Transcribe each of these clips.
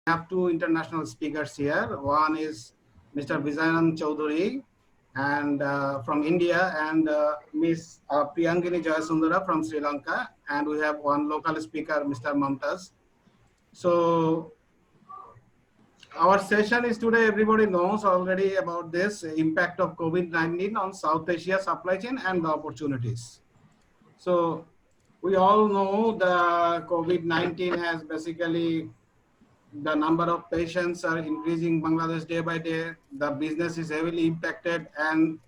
have two international speakers here. One is Mr. Vijayanand Choudhury and from India, and Miss Priyangani Jayasundara from Sri Lanka, and we have one local speaker, Mr. Momtaz. So our session is today, everybody knows already about this impact of COVID-19 on South Asia supply chain and the opportunities. So we all know the COVID-19 has basically, the number of patients are increasing Bangladesh day by day. The business is heavily impacted, and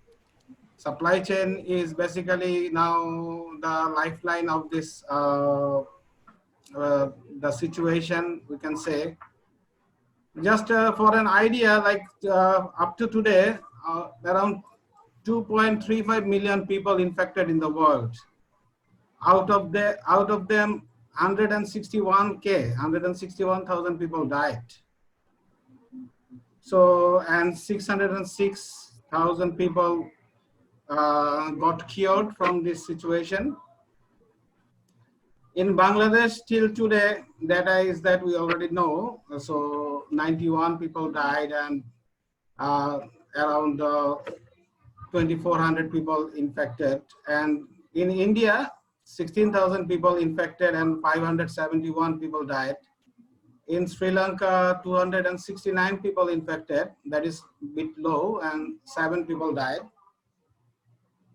supply chain is basically now the lifeline of this the situation, we can say. Just for an idea, like up to today, around 2.35 million people infected in the world. Out of them, 161,000 people died. So, and 606,000 people got cured from this situation. In Bangladesh, till today, data is that we already know. So 91 people died, and around 2,400 people infected. And in India, 16,000 people infected and 571 people died. In Sri Lanka, 269 people infected, that is a bit low, and 7 people died.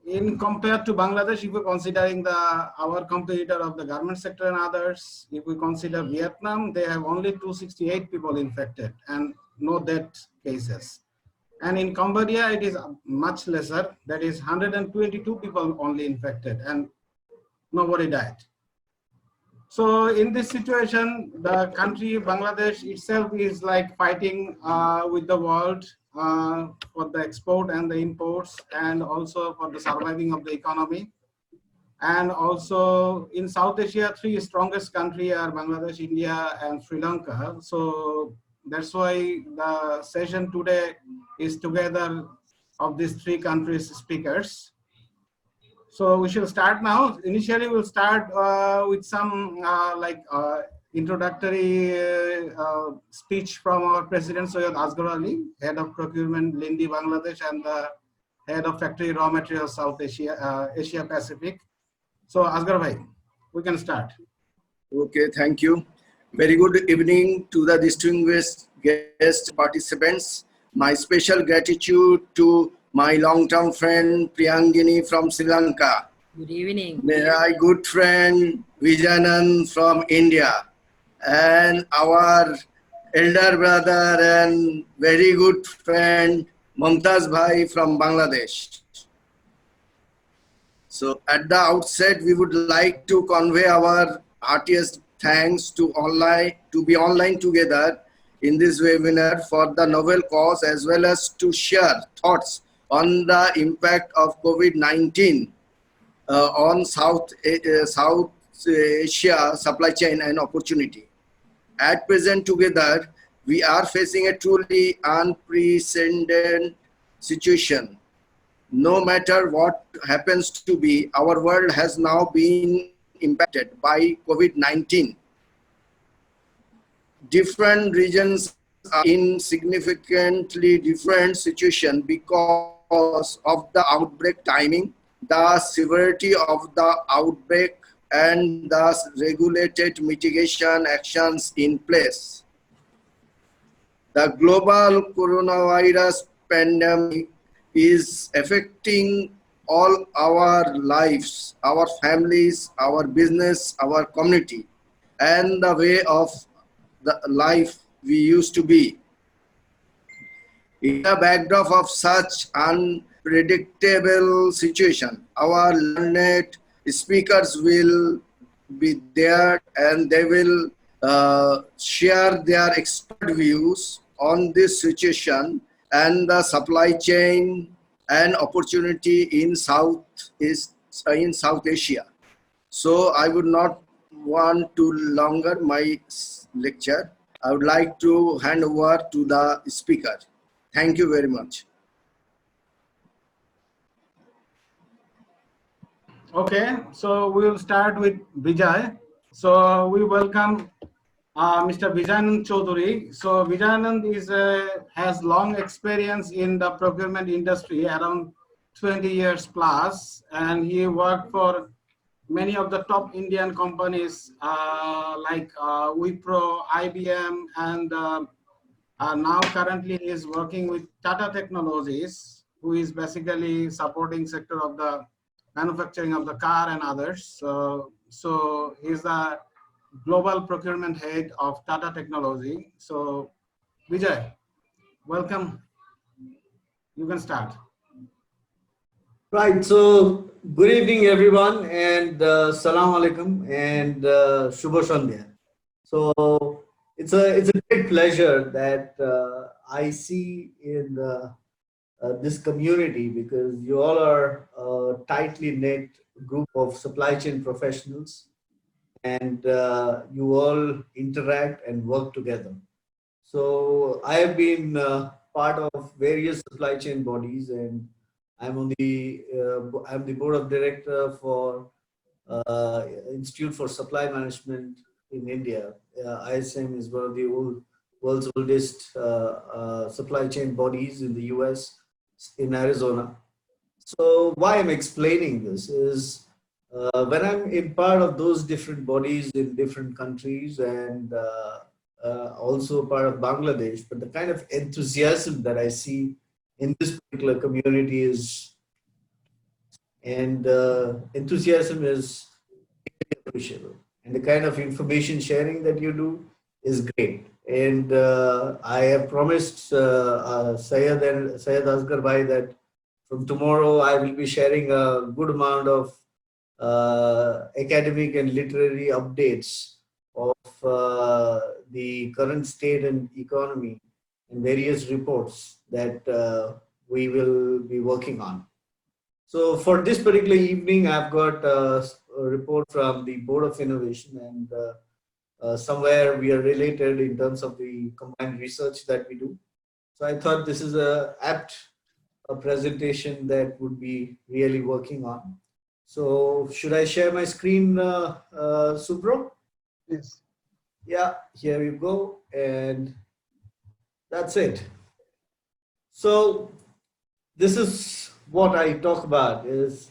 In compared to Bangladesh, if we're considering our competitor of the garment sector and others, if we consider Vietnam, they have only 268 people infected and no death cases. And in Cambodia, it is much lesser, that is 122 people only infected and nobody died. So in this situation, the country, Bangladesh itself, is like fighting with the world for the export and the imports, and also for the surviving of the economy. And also in South Asia, three strongest countries are Bangladesh, India, and Sri Lanka. So that's why the session today is together of these three countries' speakers. So we should start now. Initially, we'll start with some introductory speech from our President Soyed Asghar Ali, Head of Procurement, Lindi, Bangladesh, and the Head of Factory Raw Materials, South Asia, Asia Pacific. So Asghar Bhai, we can start. Okay, thank you. Very good evening to the distinguished guest participants. My special gratitude to my long-term friend Priyangani from Sri Lanka. Good evening. My good friend Vijayanand from India, and our elder brother and very good friend Momtaz Bhai from Bangladesh. So at the outset, we would like to convey our heartiest thanks to be online together in this webinar for the novel cause, as well as to share thoughts on the impact of COVID-19 on South Asia supply chain and opportunity. At present, together, we are facing a truly unprecedented situation. No matter what happens to be, our world has now been impacted by COVID-19. Different regions are in significantly different situation because of the outbreak timing, the severity of the outbreak, and the regulated mitigation actions in place. The global coronavirus pandemic is affecting all our lives, our families, our business, our community, and the way of the life we used to be. In the backdrop of such unpredictable situation, our learned speakers will be there, and they will share their expert views on this situation and the supply chain and opportunity in South Asia. So I would not want to longer my lecture. I would like to hand over to the speaker. Thank you very much. Okay, so we will start with Vijay. So we welcome Mr. Vijayanand Choudhury. So Vijayanand has long experience in the procurement industry, around 20 years plus, and he worked for many of the top Indian companies like Wipro, IBM, and now currently he is working with Tata Technologies, who is basically supporting sector of the manufacturing of the car and others. So he's the global procurement head of Tata Technology. So Vijay, welcome. You can start. Right. So, good evening, everyone, and salam alaikum and shubha sandhya. So, it's a great pleasure that I see in this community because you all are a tightly knit group of supply chain professionals, and you all interact and work together. So I have been part of various supply chain bodies, and I'm the board of director for Institute for Supply Management in India. ISM is one of the world's oldest supply chain bodies in the US, in Arizona. So why I'm explaining this is when I'm in part of those different bodies in different countries and also part of Bangladesh, but the kind of enthusiasm that I see in this particular community is, and enthusiasm is appreciable. And the kind of information sharing that you do is great. And I have promised Syed Asghar Bhai that from tomorrow I will be sharing a good amount of academic and literary updates of the current state and economy and various reports that we will be working on. So for this particular evening, I've got a report from the Board of Innovation, and somewhere we are related in terms of the combined research that we do. So I thought this is a apt presentation that would be really working on. So should I share my screen, Subro? Yes. Yeah, here you go, and that's it. So this is what I talk about is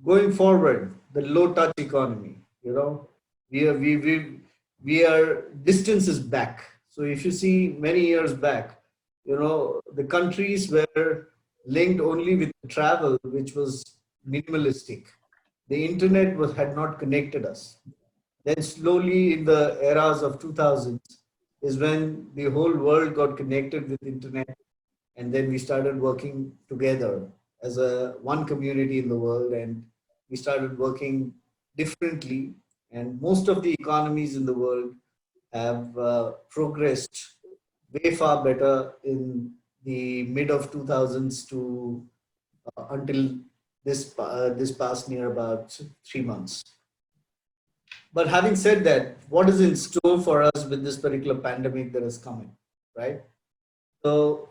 going forward, the low touch economy. You know, we are distance is back. So if you see many years back, you know, the countries were linked only with travel, which was minimalistic. The internet had not connected us. Then slowly in the eras of 2000s is when the whole world got connected with internet, and then we started working together as a one community in the world, and we started working differently, and most of the economies in the world have progressed way far better in the mid of 2000s to until this past near about 3 months. But having said that, what is in store for us with this particular pandemic that is coming, right? So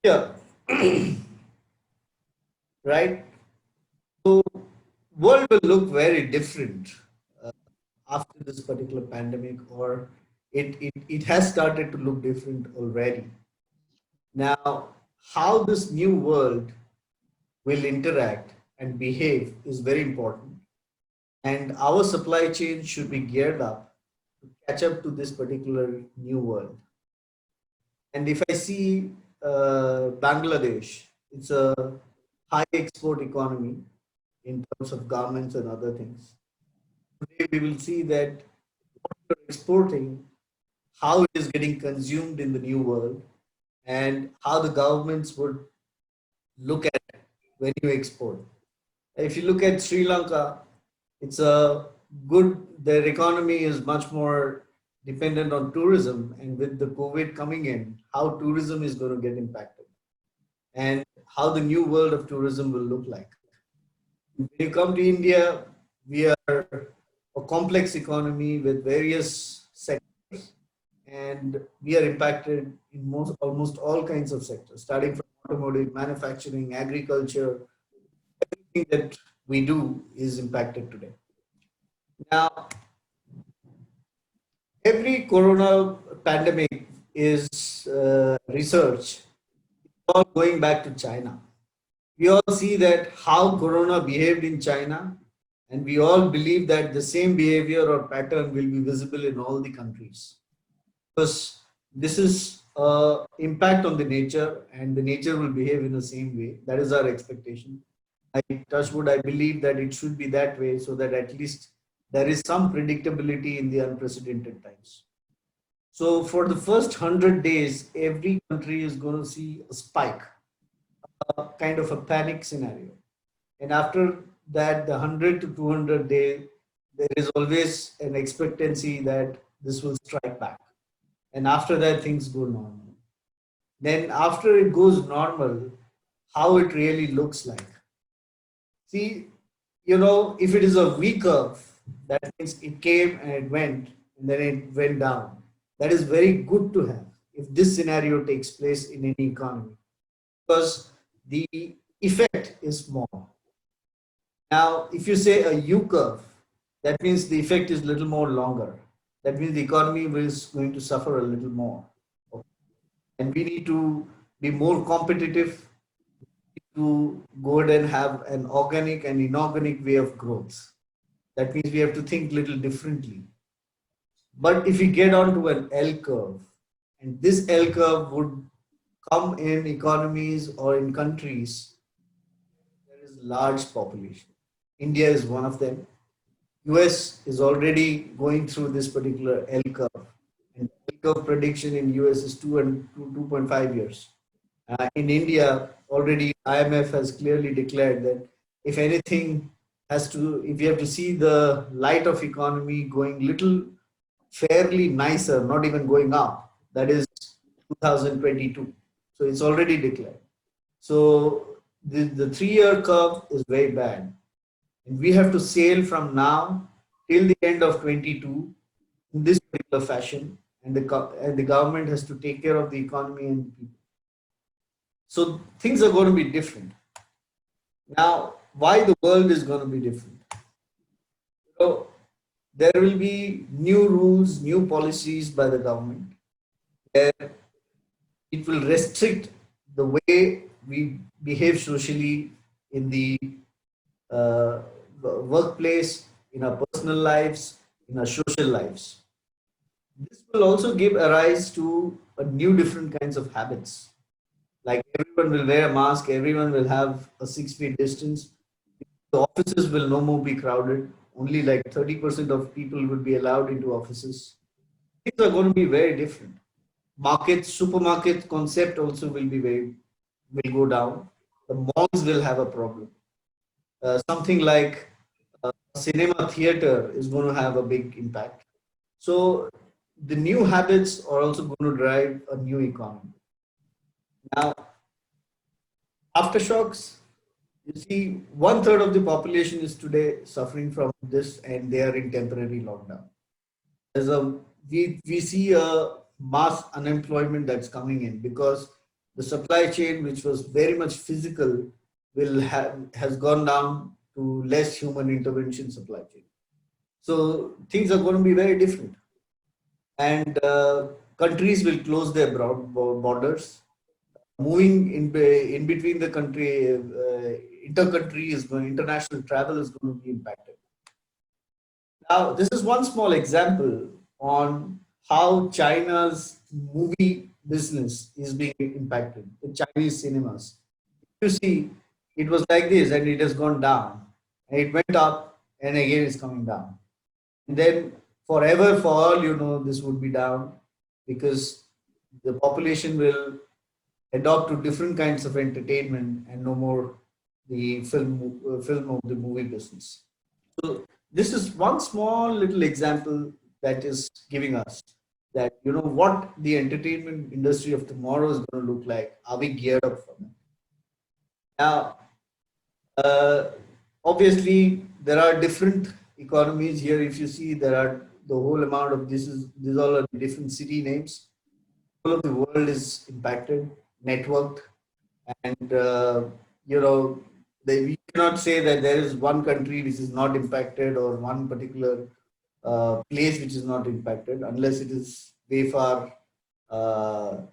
yeah, right. So world will look very different after this particular pandemic, or it has started to look different already. Now, how this new world will interact and behave is very important. And our supply chain should be geared up to catch up to this particular new world. And if I see Bangladesh, it's a high export economy in terms of garments and other things. Today we will see that what we're exporting, how it is getting consumed in the new world, and how the governments would look at it when you export. If you look at Sri Lanka, it's a good, their economy is much more dependent on tourism, and with the COVID coming in, how tourism is going to get impacted and how the new world of tourism will look like. When you come to India, we are a complex economy with various sectors, and we are impacted in almost all kinds of sectors, starting from automotive, manufacturing, agriculture. Everything that we do is impacted today. Now, every corona pandemic is research all going back to China. We all see that how corona behaved in China, and we all believe that the same behavior or pattern will be visible in all the countries, because this is impact on the nature, and the nature will behave in the same way. That is our expectation. I touch wood, I believe that it should be that way, so that at least there is some predictability in the unprecedented times. So for the first 100 days, every country is going to see a spike, a kind of a panic scenario. And after that, the 100 to 200 day, there is always an expectancy that this will strike back. And after that, things go normal. Then after it goes normal, how it really looks like. See, if it is a V curve, that means it came and it went, and then it went down. That is very good to have if this scenario takes place in any economy, because the effect is small. Now, if you say a U curve, that means the effect is a little more longer. That means the economy is going to suffer a little more. Okay. And we need to be more competitive to go ahead and have an organic and inorganic way of growth. That means we have to think a little differently. But if we get onto an L curve, and this L curve would come in economies or in countries, there is large population. India is one of them. US is already going through this particular L curve. And L curve prediction in US is 2.5 years. In India, already IMF has clearly declared that if anything if you have to see the light of economy going little fairly nicer, not even going up, that is 2022. So it's already declared. So the 3-year curve is very bad. And we have to sail from now till the end of 22 in this particular fashion. And the government has to take care of the economy and the people. So things are going to be different. Now, why the world is going to be different? So there will be new rules, new policies by the government, where it will restrict the way we behave socially in the workplace, in our personal lives, in our social lives. This will also give a rise to a new different kinds of habits. Like everyone will wear a mask, everyone will have a 6 feet distance. The offices will no more be crowded. Only like 30% of people will be allowed into offices. Things are going to be very different. Supermarket concept also will go down. The malls will have a problem. Something like cinema theater is going to have a big impact. So the new habits are also going to drive a new economy. Now, aftershocks, you see, 1/3 of the population is today suffering from this, and they are in temporary lockdown. We see a mass unemployment that's coming in, because the supply chain, which was very much physical, has gone down to less human intervention supply chain. So things are going to be very different, and countries will close their borders. Moving in between the country, international travel is going to be impacted. Now, this is one small example on how China's movie business is being impacted, the Chinese cinemas. You see, it was like this, and it has gone down, and it went up, and again it's coming down. And then forever, for all this would be down, because the population will adopt to different kinds of entertainment and no more the film of the movie business. So this is one small little example that is giving us that what the entertainment industry of tomorrow is going to look like. Are we geared up for that? Now, obviously, there are different economies here. If you see, there are the whole amount of these all are different city names. All of the world is impacted, networked, and we cannot say that there is one country which is not impacted or one particular place which is not impacted unless it is way far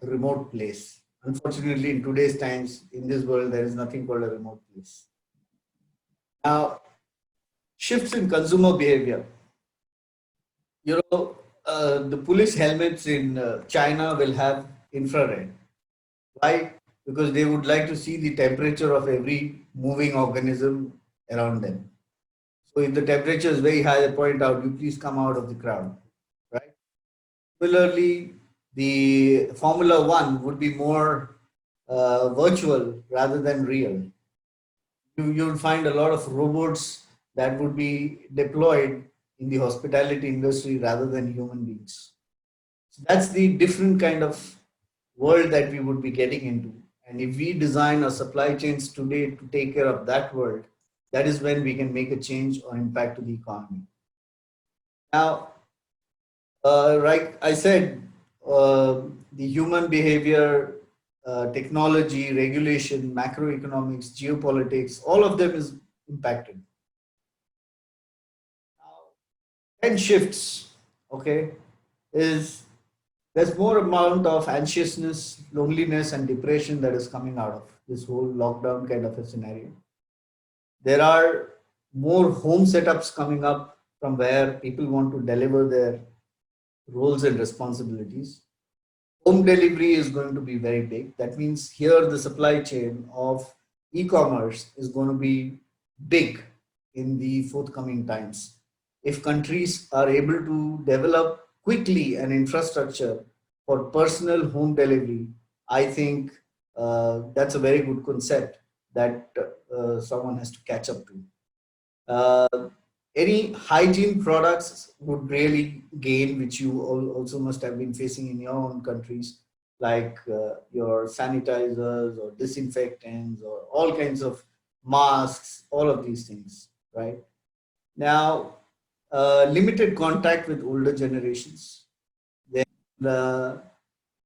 remote place. Unfortunately, in today's times, in this world, there is nothing called a remote place. Now, shifts in consumer behavior. The police helmets in China will have infrared. Why? Because they would like to see the temperature of every moving organism around them. So if the temperature is very high, they point out, you please come out of the crowd, right? Similarly, the Formula One would be more virtual rather than real. You would find a lot of robots that would be deployed in the hospitality industry rather than human beings. So that's the different kind of world that we would be getting into. And if we design our supply chains today to take care of that world, that is when we can make a change or impact to the economy. Now, like I said, the human behavior, technology, regulation, macroeconomics, geopolitics, all of them is impacted. Now, 10 shifts, okay, is there's more amount of anxiousness, loneliness, and depression that is coming out of this whole lockdown kind of a scenario. There are more home setups coming up from where people want to deliver their roles and responsibilities. Home delivery is going to be very big. That means here the supply chain of e-commerce is going to be big in the forthcoming times. If countries are able to develop quickly an infrastructure for personal home delivery, I think that's a very good concept that someone has to catch up to. Any hygiene products would really gain, which you also must have been facing in your own countries, like your sanitizers or disinfectants or all kinds of masks, all of these things, right? Now, limited contact with older generations. Then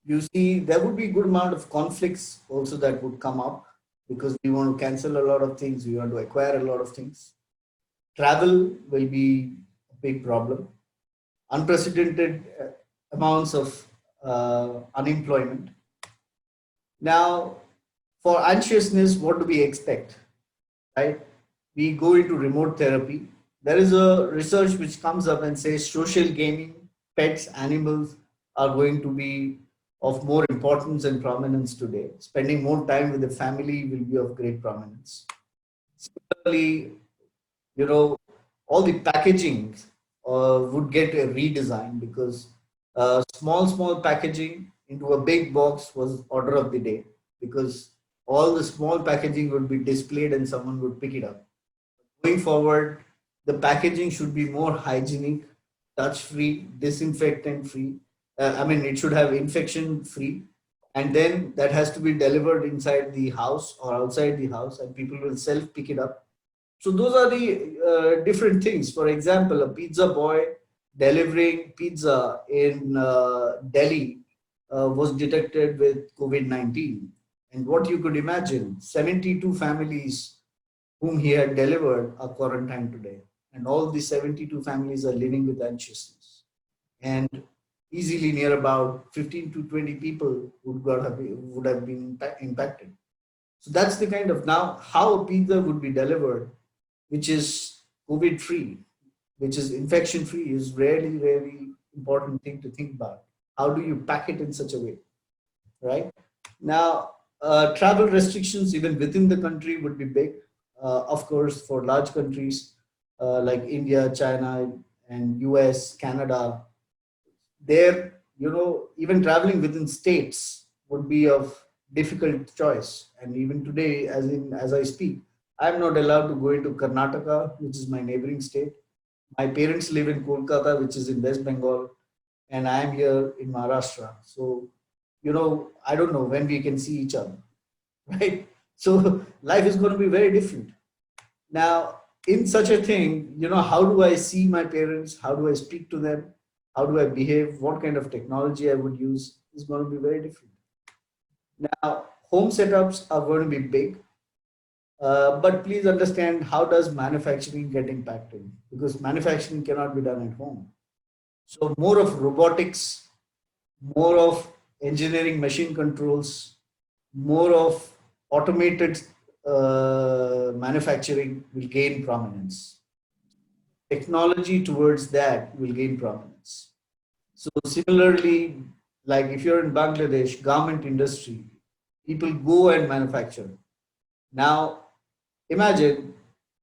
you see there would be a good amount of conflicts also that would come up because we want to cancel a lot of things, we want to acquire a lot of things. Travel will be a big problem. Unprecedented amounts of unemployment. Now, for anxiousness, what do we expect? Right? We go into remote therapy. There is a research which comes up and says social gaming, pets, animals are going to be of more importance and prominence today. Spending more time with the family will be of great prominence. Similarly, all the packaging would get a redesign because small packaging into a big box was order of the day because all the small packaging would be displayed and someone would pick it up. Going forward, the packaging should be more hygienic, touch-free, disinfectant-free. It should have infection-free. And then that has to be delivered inside the house or outside the house and people will self-pick it up. So those are the different things. For example, a pizza boy delivering pizza in Delhi was detected with COVID-19. And what you could imagine, 72 families whom he had delivered are quarantined today. And all the 72 families are living with anxiousness. And easily near about 15 to 20 people would have been impacted. So that's the kind of now how a pizza would be delivered, which is COVID free, which is infection free, is really, really important thing to think about. How do you pack it in such a way, right? Now, travel restrictions even within the country would be big. Of course, for large countries like India, China, and US, Canada, there, even traveling within states would be of difficult choice. And even today, as I speak, I'm not allowed to go into Karnataka, which is my neighboring state. My parents live in Kolkata, which is in West Bengal, and I am here in Maharashtra. So, I don't know when we can see each other, right? So life is going to be very different. Now, in such a thing, how do I see my parents? How do I speak to them? How do I behave? What kind of technology I would use is going to be very different. Now, home setups are going to be big. But please understand, how does manufacturing get impacted? Because manufacturing cannot be done at home. So more of robotics, more of engineering machine controls, more of automated manufacturing will gain prominence. Technology towards that will gain prominence. So similarly, like if you're in Bangladesh, garment industry, people go and manufacture. Now, imagine,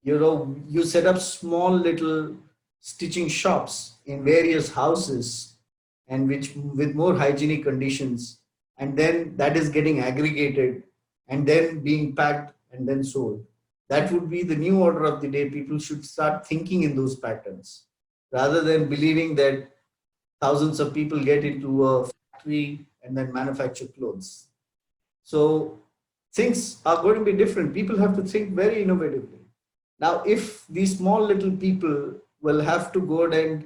you set up small little stitching shops in various houses and which with more hygienic conditions, and then that is getting aggregated and then being packed and then sold. That would be the new order of the day. People should start thinking in those patterns rather than believing that thousands of people get into a factory and then manufacture clothes. So things are going to be different. People have to think very innovatively. Now, if these small little people will have to go and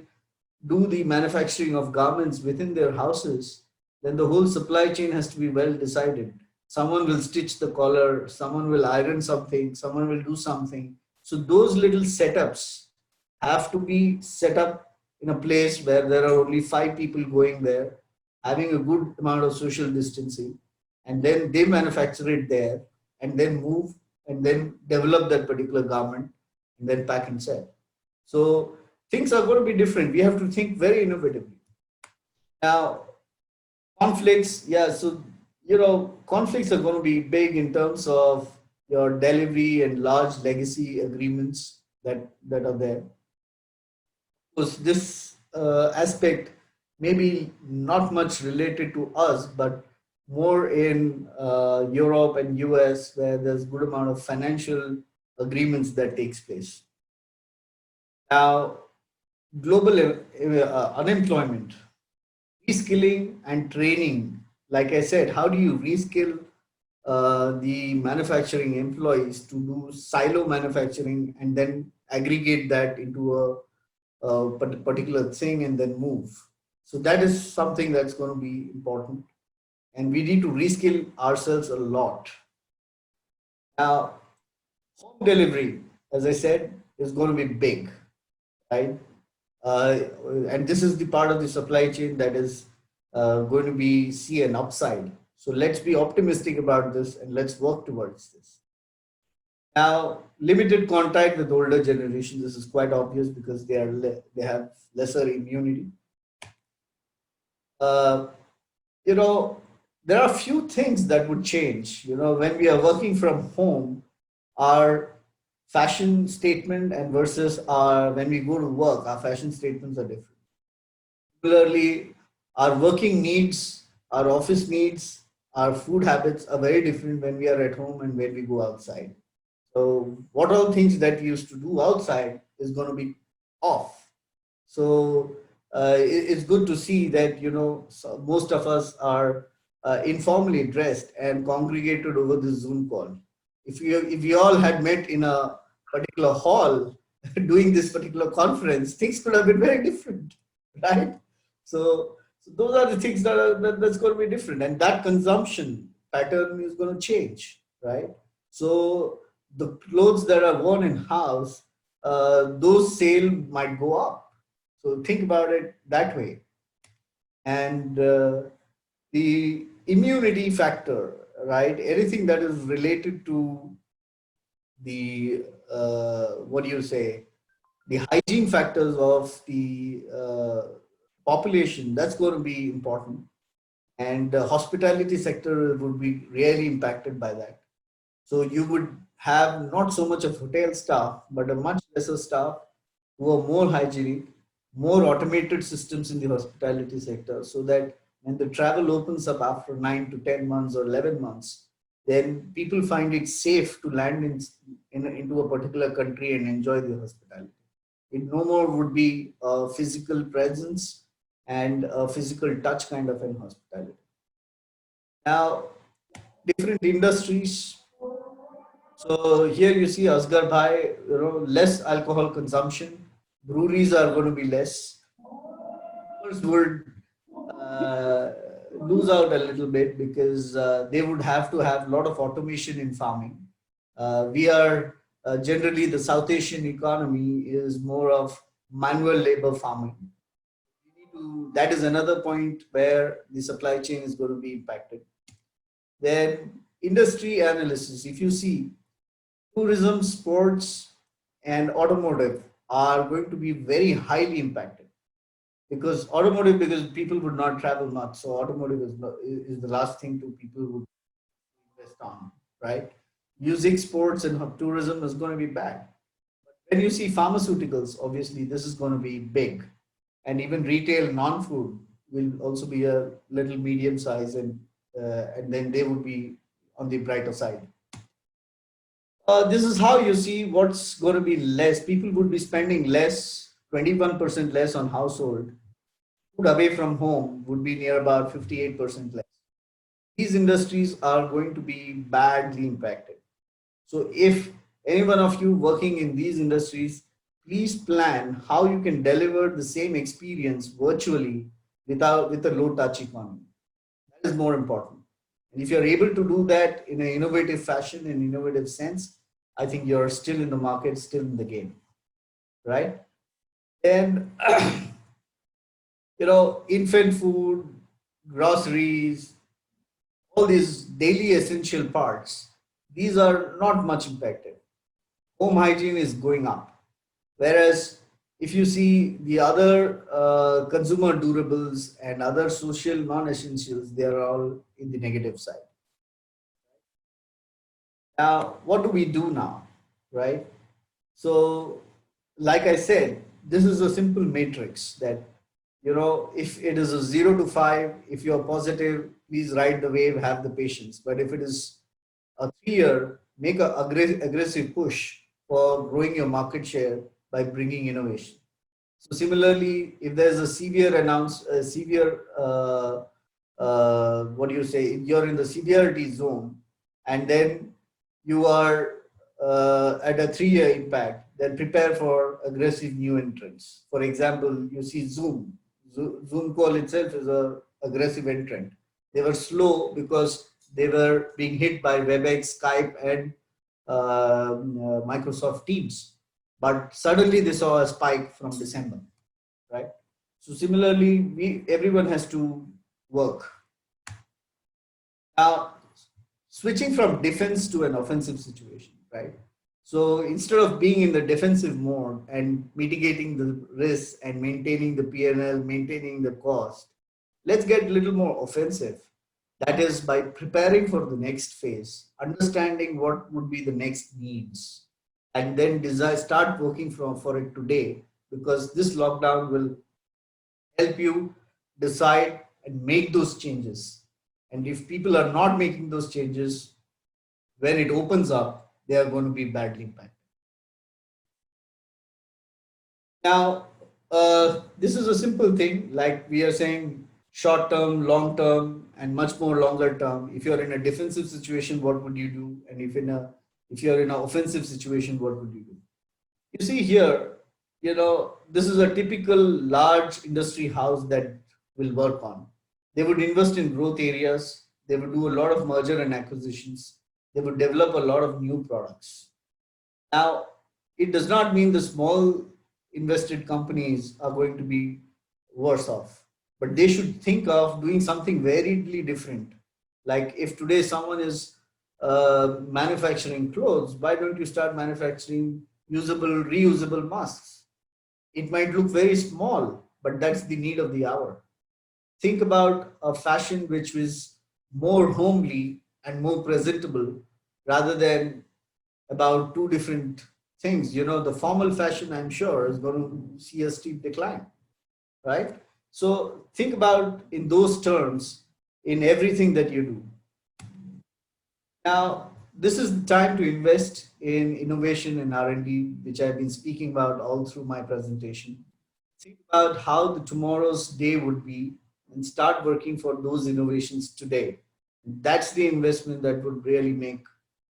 do the manufacturing of garments within their houses, then the whole supply chain has to be well decided. Someone will stitch the collar, someone will iron something, someone will do something. So those little setups have to be set up in a place where there are only 5 people going there, having a good amount of social distancing, and then they manufacture it there and then move and then develop that particular garment and then pack and sell. So things are going to be different. We have to think very innovatively. Now, conflicts, yeah, so conflicts are going to be big in terms of your delivery and large legacy agreements that are there. Because this aspect may be not much related to us, but more in Europe and US, where there's good amount of financial agreements that takes place. Now, global unemployment, reskilling and training. Like I said, how do you reskill the manufacturing employees to do silo manufacturing and then aggregate that into a particular thing and then move? So that is something that's going to be important. And we need to reskill ourselves a lot. Now, home delivery, as I said, is going to be big, right? And this is the part of the supply chain that is going to be see an upside. So let's be optimistic about this and let's work towards this. Now, limited contact with older generations. This is quite obvious because they have lesser immunity. There are a few things that would change. When we are working from home, our fashion statement and versus when we go to work, our fashion statements are different. Similarly, our working needs, our office needs, our food habits are very different when we are at home and when we go outside. So what all things that we used to do outside is going to be off. So it's good to see that, so most of us are informally dressed and congregated over the Zoom call. If we all had met in a particular hall doing this particular conference, things could have been very different, right? So those are the things that's going to be different, and that consumption pattern is going to change, right? So the clothes that are worn in house, those sale might go up. So think about it that way. And the immunity factor, right? Anything that is related to the the hygiene factors of the population, that's going to be important. And the hospitality sector would be really impacted by that. So you would have not so much of hotel staff, but a much lesser staff who are more hygienic, more automated systems in the hospitality sector, so that when the travel opens up after 9 to 10 months or 11 months, then people find it safe to land into a particular country and enjoy the hospitality. It no more would be a physical presence and a physical touch kind of an hospitality. Now, different industries. So here you see Asghar Bhai, less alcohol consumption. Breweries are going to be less. Would lose out a little bit because they would have to have a lot of automation in farming. We are generally, the South Asian economy is more of manual labor farming. That is another point where the supply chain is going to be impacted. Then industry analysis, if you see, tourism, sports, and automotive are going to be very highly impacted, because automotive, because people would not travel much, so automotive is the last thing to people would invest on, right? Music, sports, and tourism is going to be bad. When you see pharmaceuticals, obviously this is going to be big, and even retail, non-food will also be a little medium size, and then they would be on the brighter side. This is how you see what's going to be less. People would be spending less, 21% less on household. Food away from home would be near about 58% less. These industries are going to be badly impacted. So if any one of you working in these industries, please plan how you can deliver the same experience virtually with a low touch economy. That is more important. And if you're able to do that in an innovative fashion, in innovative sense, I think you're still in the market, still in the game, right? And infant food, groceries, all these daily essential parts, these are not much impacted. Home hygiene is going up. Whereas if you see the other consumer durables and other social non-essentials, they are all in the negative side. Now, what do we do now, right? So, like I said, this is a simple matrix that, if it is a 0 to 5, if you're positive, please ride the wave, have the patience. But if it is a 3-year, make an aggressive push for growing your market share by bringing innovation. So similarly, if there's a what do you say, if you're in the severity zone, and then you are at a 3-year impact, then prepare for aggressive new entrants. For example, you see Zoom. Zoom call itself is an aggressive entrant. They were slow because they were being hit by WebEx, Skype, and Microsoft Teams. But suddenly they saw a spike from December, right? So similarly, everyone has to work. Now, switching from defense to an offensive situation, right? So instead of being in the defensive mode and mitigating the risks and maintaining the P&L, maintaining the cost, let's get a little more offensive. That is by preparing for the next phase, understanding what would be the next needs, and then start working for it today, because this lockdown will help you decide and make those changes. And if people are not making those changes, when it opens up, they are going to be badly impacted. Now, this is a simple thing, like we are saying, short term, long term, and much more longer term. If you're in a defensive situation, what would you do? And if you're in an offensive situation, what would you do? You see here, this is a typical large industry house that will work on. They would invest in growth areas. They would do a lot of merger and acquisitions. They would develop a lot of new products. Now, it does not mean the small invested companies are going to be worse off, but they should think of doing something very different. Like if today someone is manufacturing clothes, why don't you start manufacturing usable, reusable masks? It might look very small, but that's the need of the hour. Think about a fashion which is more homely and more presentable, rather than about two different things. The formal fashion, I'm sure, is going to see a steep decline, right? So think about in those terms in everything that you do. Now, this is the time to invest in innovation and R&D, which I've been speaking about all through my presentation. Think about how the tomorrow's day would be and start working for those innovations today. That's the investment that would really make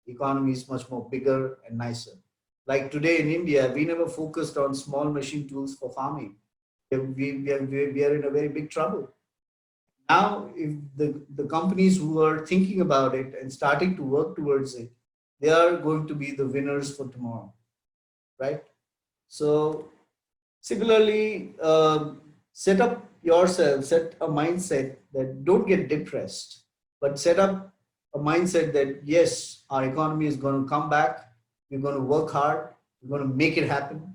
economies much more bigger and nicer. Like today in India, we never focused on small machine tools for farming. We are in a very big trouble. Now, if the companies who are thinking about it and starting to work towards it, they are going to be the winners for tomorrow, right? So similarly, set up yourself, set a mindset that don't get depressed, but set up a mindset that yes, our economy is going to come back. We're going to work hard. We're going to make it happen,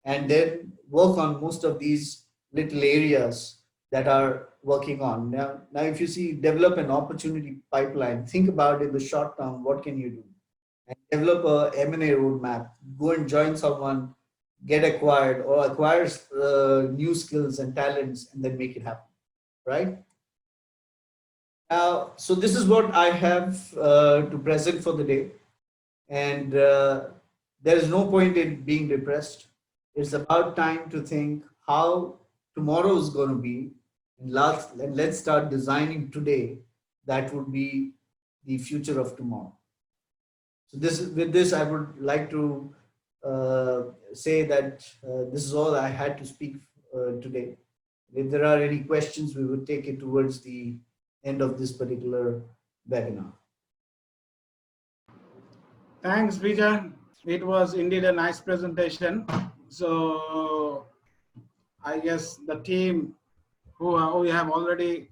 and then work on most of these little areas that are working on. Now, if you see develop an opportunity pipeline, think about in the short term, what can you do? And develop a M&A roadmap. Go and join someone, get acquired or acquires new skills and talents, and then make it happen, right? Now, so this is what I have to present for the day. And there is no point in being depressed. It's about time to think how tomorrow is going to be. And let's start designing today. That would be the future of tomorrow. So with this, I would like to say that this is all I had to speak today. If there are any questions, we would take it towards the end of this particular webinar. Thanks, Vijay. It was indeed a nice presentation. So I guess the team we have already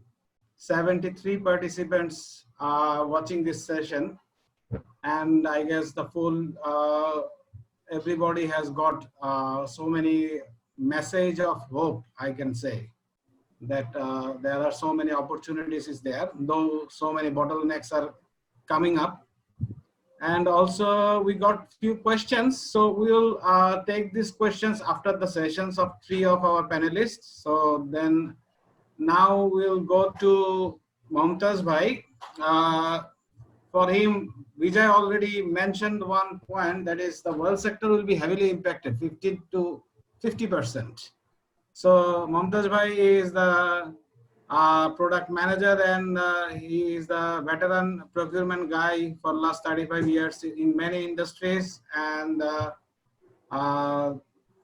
73 participants watching this session. And I guess the full, everybody has got so many message of hope, I can say, that there are so many opportunities is there, though so many bottlenecks are coming up. And also we got few questions. So we'll take these questions after the sessions of 3 of our panelists. So then now we'll go to Momtaz bhai. For him, Vijay already mentioned one point, that is the world sector will be heavily impacted, 50 to 50%. So Momtaz bhai is the product manager, and he is the veteran procurement guy for last 35 years in many industries, and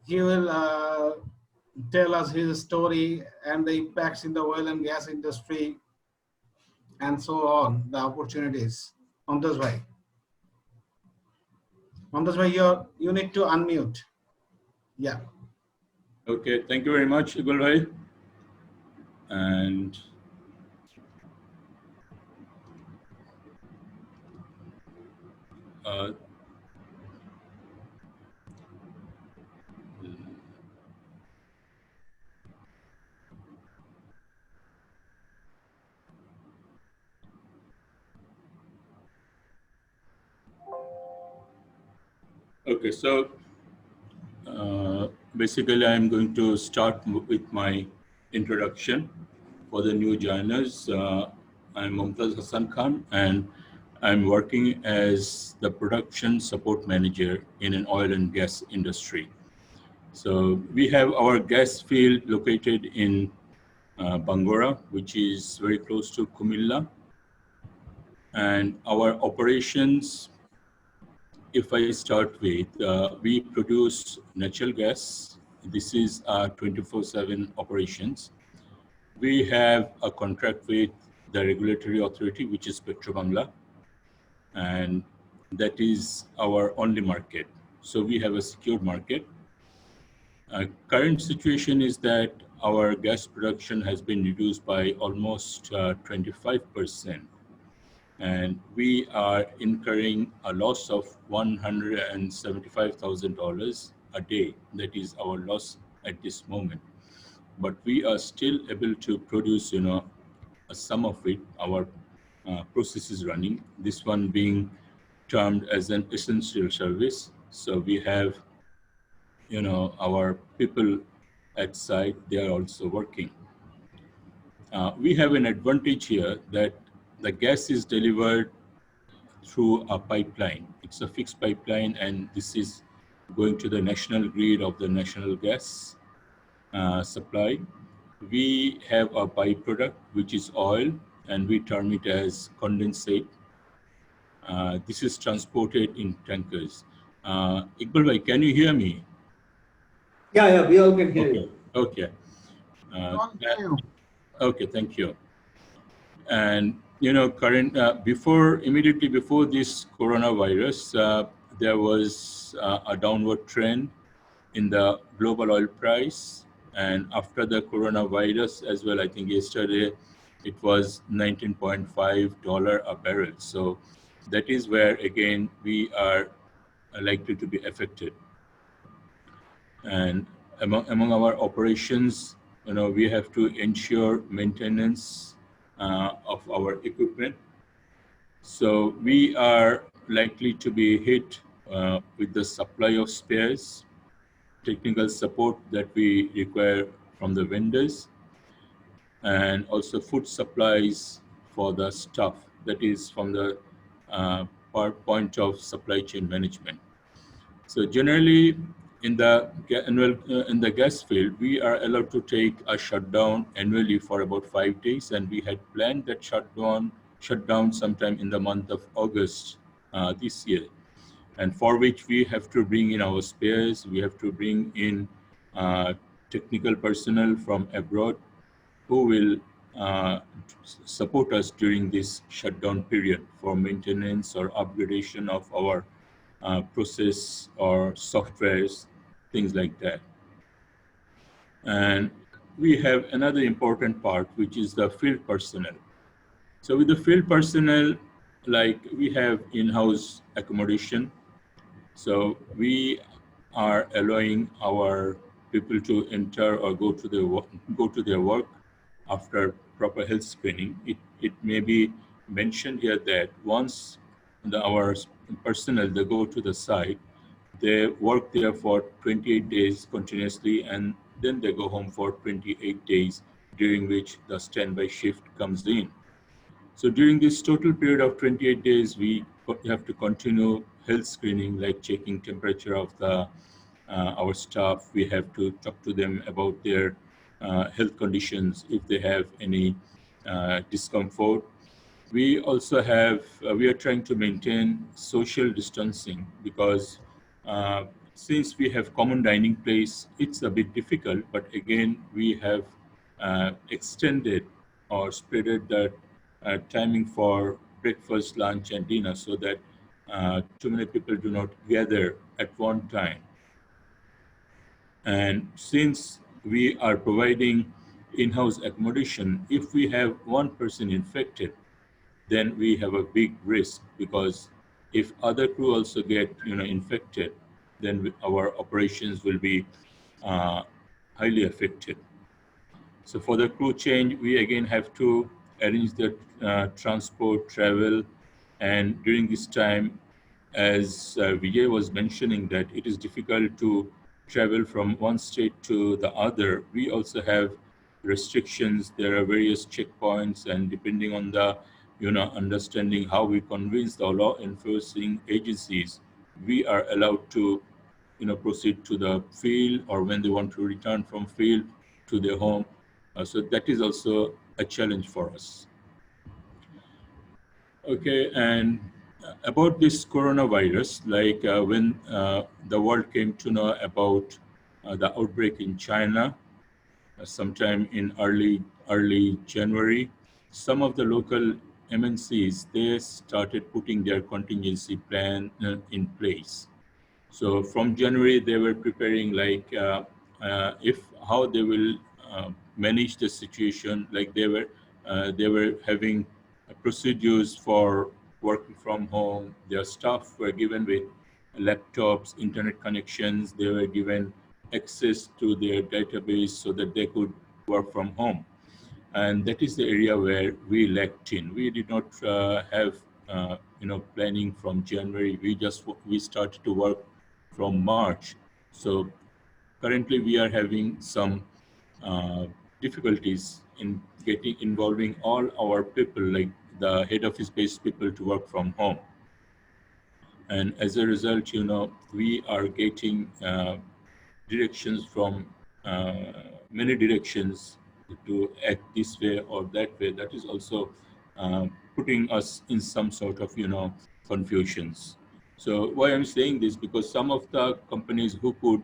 he will tell us his story and the impacts in the oil and gas industry and so on, the opportunities. Momtaz bhai. Momtaz bhai, you need to unmute. Yeah. Okay, thank you very much, Iqbal bhai. And okay, so basically I'm going to start with my introduction for the new joiners. I'm Momtaz Hassan Khan, and I'm working as the production support manager in an oil and gas industry. So we have our gas field located in Bangora, which is very close to Kumilla. And our operations, if I start with, we produce natural gas. This is 24/7 operations. We have a contract with the regulatory authority, which is Petrobangla, and that is our only market. So we have a secured market. Current situation is that our gas production has been reduced by almost 25%. And we are incurring a loss of $175,000 a day. That is our loss at this moment. But we are still able to produce, a sum of it. Our process is running. This one being termed as an essential service. So we have, our people at site, they are also working. We have an advantage here that the gas is delivered through a pipeline. It's a fixed pipeline, and this is going to the national grid of the national gas supply. We have a byproduct, which is oil, and we term it as condensate. This is transported in tankers. Iqbal bhai, can you hear me? Yeah, we all can hear you. Okay. Okay, thank you. And immediately before this coronavirus, there was a downward trend in the global oil price. And after the coronavirus as well, I think yesterday it was $19.5 a barrel. So that is where again we are likely to be affected. And among our operations, we have to ensure maintenance of our equipment. So we are likely to be hit with the supply of spares, technical support that we require from the vendors, and also food supplies for the staff, that is from the point of supply chain management. So generally, in the gas field, we are allowed to take a shutdown annually for about 5 days, and we had planned that shutdown sometime in the month of August this year, and for which we have to bring in our spares. We have to bring in technical personnel from abroad who will support us during this shutdown period for maintenance or upgradation of our process or softwares, things like that. And we have another important part, which is the field personnel. So with the field personnel, like we have in-house accommodation. So we are allowing our people to enter or go to their work after proper health screening. It may be mentioned here that once our personnel, they go to the site, they work there for 28 days continuously, and then they go home for 28 days, during which the standby shift comes in. So during this total period of 28 days, we have to continue health screening, like checking temperature of our staff. We have to talk to them about their health conditions if they have any discomfort. We also have, we are trying to maintain social distancing because since we have common dining place, it's a bit difficult, but again, we have extended or spreaded the timing for breakfast, lunch, and dinner so that too many people do not gather at one time. And since we are providing in-house accommodation, if we have one person infected, then we have a big risk, because if other crew also get infected, then our operations will be highly affected. So for the crew change, we again have to arrange the transport, travel, and during this time, as Vijay was mentioning, that it is difficult to travel from one state to the other. We also have restrictions. There are various checkpoints, and depending on the understanding how we convince the law enforcing agencies, we are allowed to proceed to the field, or when they want to return from field to their home. So that is also a challenge for us. Okay, and about this coronavirus, like when the world came to know about the outbreak in China, sometime in early January, some of the local MNCs, they started putting their contingency plan in place. So from January, they were preparing like how they will manage the situation. Like they were having procedures for working from home. Their staff were given with laptops, internet connections. They were given access to their database so that they could work from home. And that is the area where we lacked in. We did not have planning from January. We started to work from March. So currently we are having some difficulties in involving all our people, like the head office based people, to work from home. And as a result, we are getting directions from many directions to act this way or that way. That is also putting us in some sort of confusions. So why I'm saying this, because some of the companies who could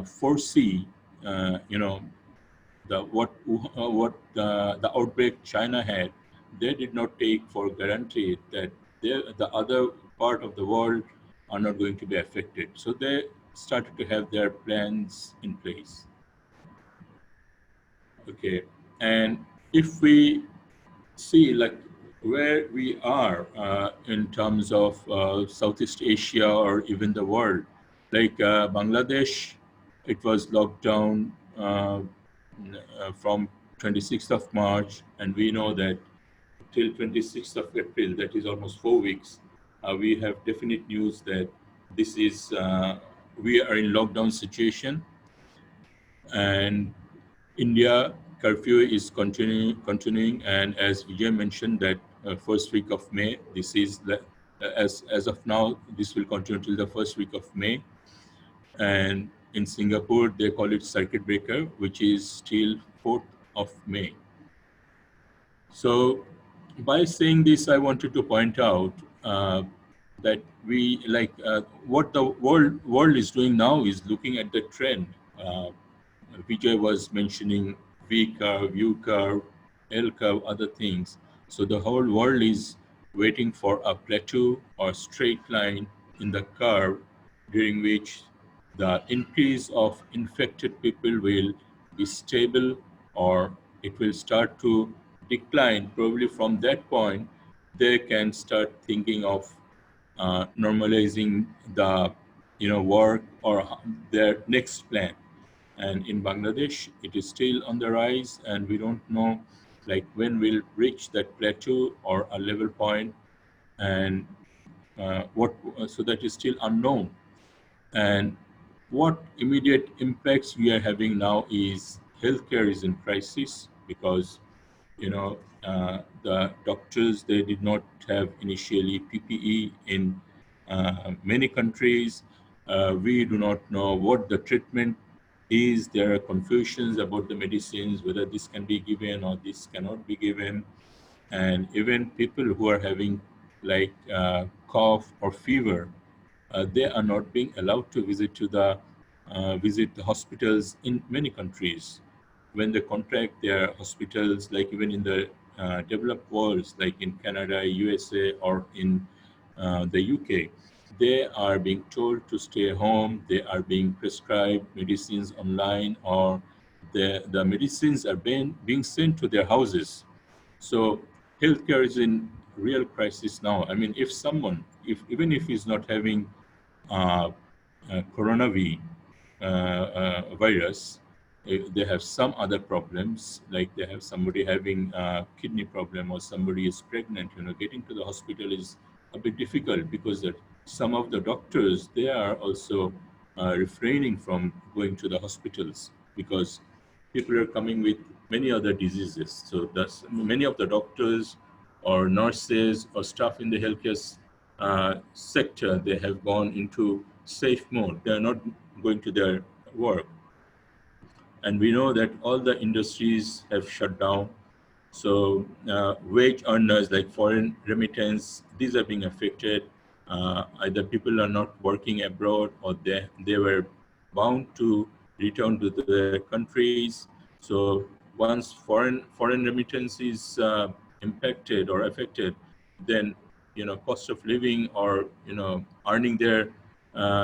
foresee what the outbreak China had, they did not take for granted that the other part of the world are not going to be affected. So they started to have their plans in place. Okay, and if we see like where we are in terms of Southeast Asia or even the world, like Bangladesh, it was locked down from 26th of March, and we know that till 26th of April, that is almost 4 weeks, we have definite news that this is we are in lockdown situation, and India curfew is continuing, and as Vijay mentioned that first week of May, this is as of now, this will continue till the first week of May. And in Singapore, they call it circuit breaker, which is till 4th of May. So by saying this, I wanted to point out that we what the world is doing now is looking at the trend. Vijay was mentioning V curve, U curve, L curve, other things. So the whole world is waiting for a plateau or straight line in the curve during which the increase of infected people will be stable or it will start to decline. Probably from that point, they can start thinking of normalizing the work or their next plan. And in Bangladesh, it is still on the rise, and we don't know like when we'll reach that plateau or a level point, and so that is still unknown. And what immediate impacts we are having now is healthcare is in crisis because the doctors, they did not have initially PPE in many countries. We do not know what the treatment is. There are confusions about the medicines, whether this can be given or this cannot be given. And even people who are having like cough or fever, they are not being allowed to visit the hospitals in many countries. When they contract their hospitals, like even in the developed worlds, like in Canada, USA, or in the UK, they are being told to stay home. They are being prescribed medicines online, or the medicines are being sent to their houses. So healthcare is in real crisis now. I mean, if someone, even if he's not having coronavirus, virus, if they have some other problems, like they have somebody having a kidney problem or somebody is pregnant, getting to the hospital is a bit difficult because that some of the doctors, they are also refraining from going to the hospitals because people are coming with many other diseases. So that's many of the doctors or nurses or staff in the healthcare sector, they have gone into safe mode. They are not going to their work. And we know that all the industries have shut down. So wage earners like foreign remittance, these are being affected. Either people are not working abroad or they were bound to return to their countries. So once foreign remittance is impacted or affected, then cost of living or earning their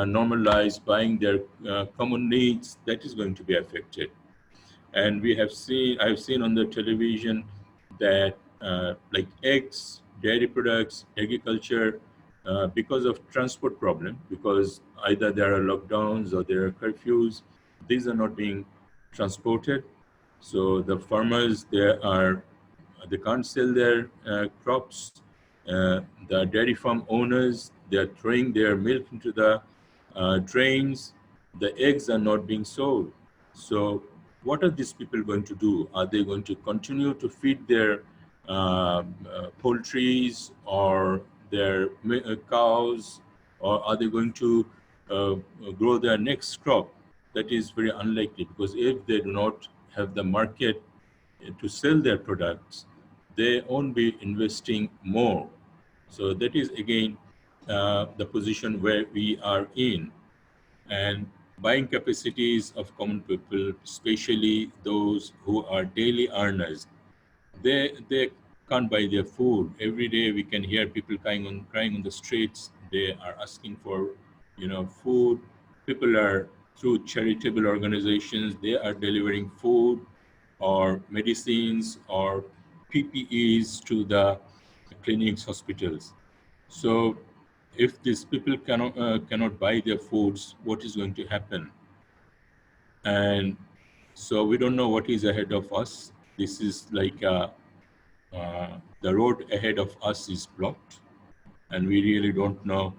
normal lives, buying their common needs, that is going to be affected. And I've seen on the television that like eggs, dairy products, agriculture, because of transport problem, because either there are lockdowns or there are curfews, these are not being transported. So the farmers, they can't sell their crops. The dairy farm owners, they're throwing their milk into the drains. The eggs are not being sold. So what are these people going to do? Are they going to continue to feed their poultries or their cows, or are they going to grow their next crop? That is very unlikely, because if they do not have the market to sell their products, they won't be investing more. So that is again the position where we are in. And buying capacities of common people, especially those who are daily earners, they can't buy their food. Every day we can hear people crying on the streets. They are asking for, food. People are, through charitable organizations, they are delivering food or medicines or PPEs to the clinics, hospitals. So if these people cannot buy their foods, what is going to happen? And so we don't know what is ahead of us. This is like the road ahead of us is blocked, and we really don't know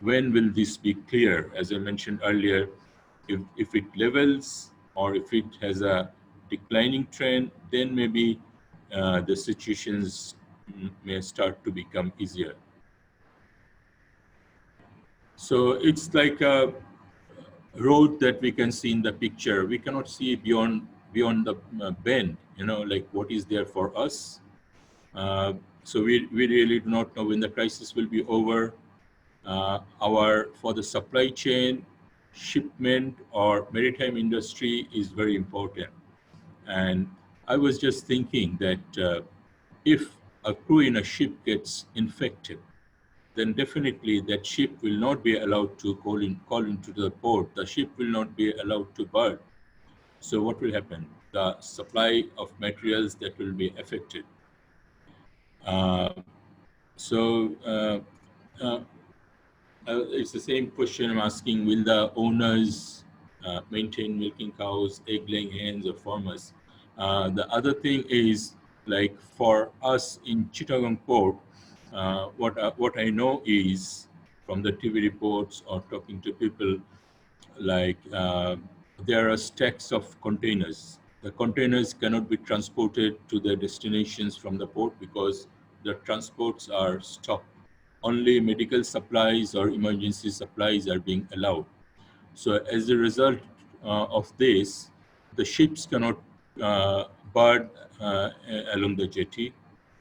when will this be clear. As I mentioned earlier, if it levels or if it has a declining trend, then maybe the situations may start to become easier. So it's like a road that we can see in the picture. We cannot see beyond the bend, like what is there for us. So we really do not know when the crisis will be over. For the supply chain, shipment or maritime industry is very important. And I was just thinking that if a crew in a ship gets infected, then definitely that ship will not be allowed to call into the port. The ship will not be allowed to berth. So what will happen? The supply of materials that will be affected. Uh, so it's the same question I'm asking: will the owners maintain milking cows, egg-laying hens, or farmers? The other thing is, like for us in Chittagong Port, what I know is from the TV reports or talking to people, like there are stacks of containers. The containers cannot be transported to their destinations from the port because the transports are stopped. Only medical supplies or emergency supplies are being allowed. So as a result of this, the ships cannot berth along the jetty.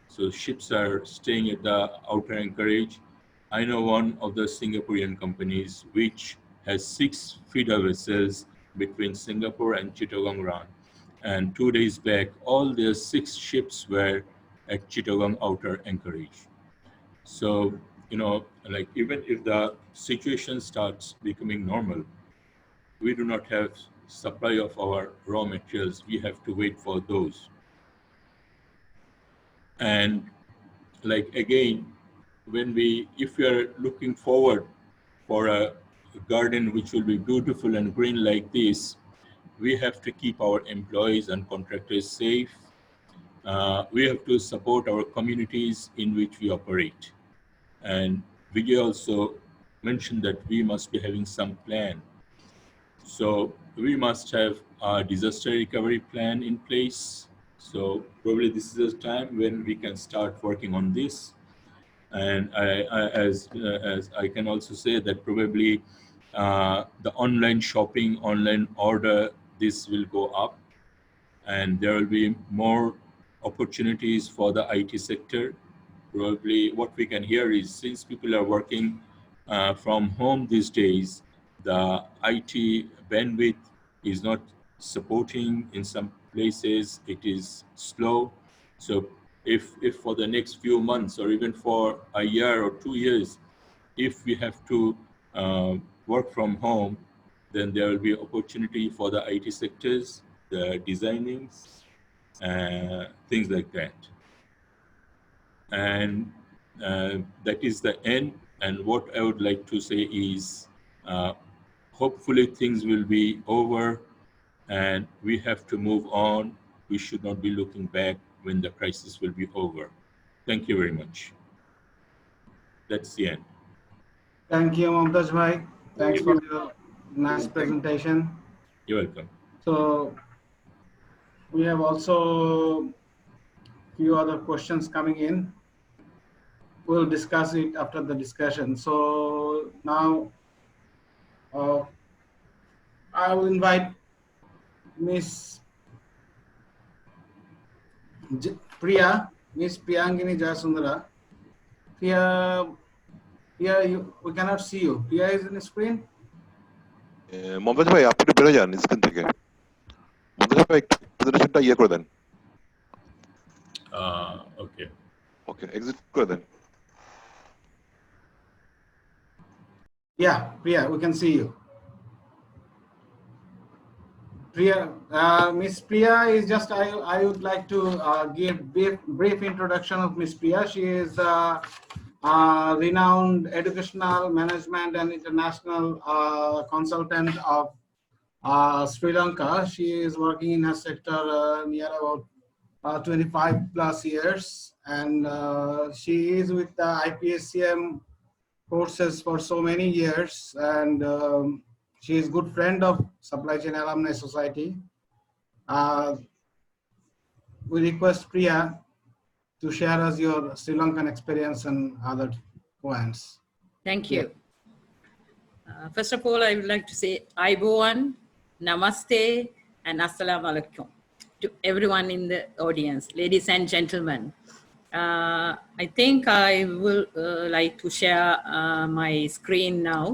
So ships are staying at the outer anchorage. I know one of the Singaporean companies which has 6 feeder vessels between Singapore and Chittagong Run. And 2 days back, all their 6 ships were at Chittagong outer anchorage. So, like even if the situation starts becoming normal, we do not have supply of our raw materials. We have to wait for those. And like again, if we are looking forward for a garden which will be beautiful and green like this, we have to keep our employees and contractors safe. We have to support our communities in which we operate. And Vijay also mentioned that we must be having some plan. So we must have a disaster recovery plan in place. So probably this is a time when we can start working on this. And as I can also say that probably the online shopping, online order, this will go up, and there will be more opportunities for the IT sector. Probably what we can hear is, since people are working from home these days, the IT bandwidth is not supporting. In some places it is slow. So if for the next few months or even for a year or 2 years, if we have to work from home, then there will be opportunity for the IT sectors, the designings, things like that. And that is the end. And what I would like to say is, hopefully things will be over and we have to move on. We should not be looking back when the crisis will be over. Thank you very much. That's the end. Thank you, Momtaz bhai. Thanks for your nice presentation. You're welcome. So we have also few other questions coming in. We'll discuss it after the discussion. So now I will invite Miss Miss Priyangani Jayasundara. Priya, we cannot see you. Priya is in the screen. Mumtaz ভাই আপনি একটু বেরো যান screen থেকে মমতাজ ভাই একটু প্রেজেন্টেশনটা ইয়ে করে দেন Okay. Okay, exit করে দেন। Yeah, Priya, we can see you. Priya, Miss Priya is just, I would like to give brief introduction of Miss Priya. She is renowned educational management and international consultant of Sri Lanka. She is working in her sector near about 25 plus years, and she is with the IPSCM courses for so many years, and she is good friend of Supply Chain Alumni Society. We request Priya to share us your Sri Lankan experience and other points. Thank you. First of all, I would like to say Aibowan, Namaste, and Assalamu alaikum to everyone in the audience, ladies and gentlemen. I think I will like to share my screen now.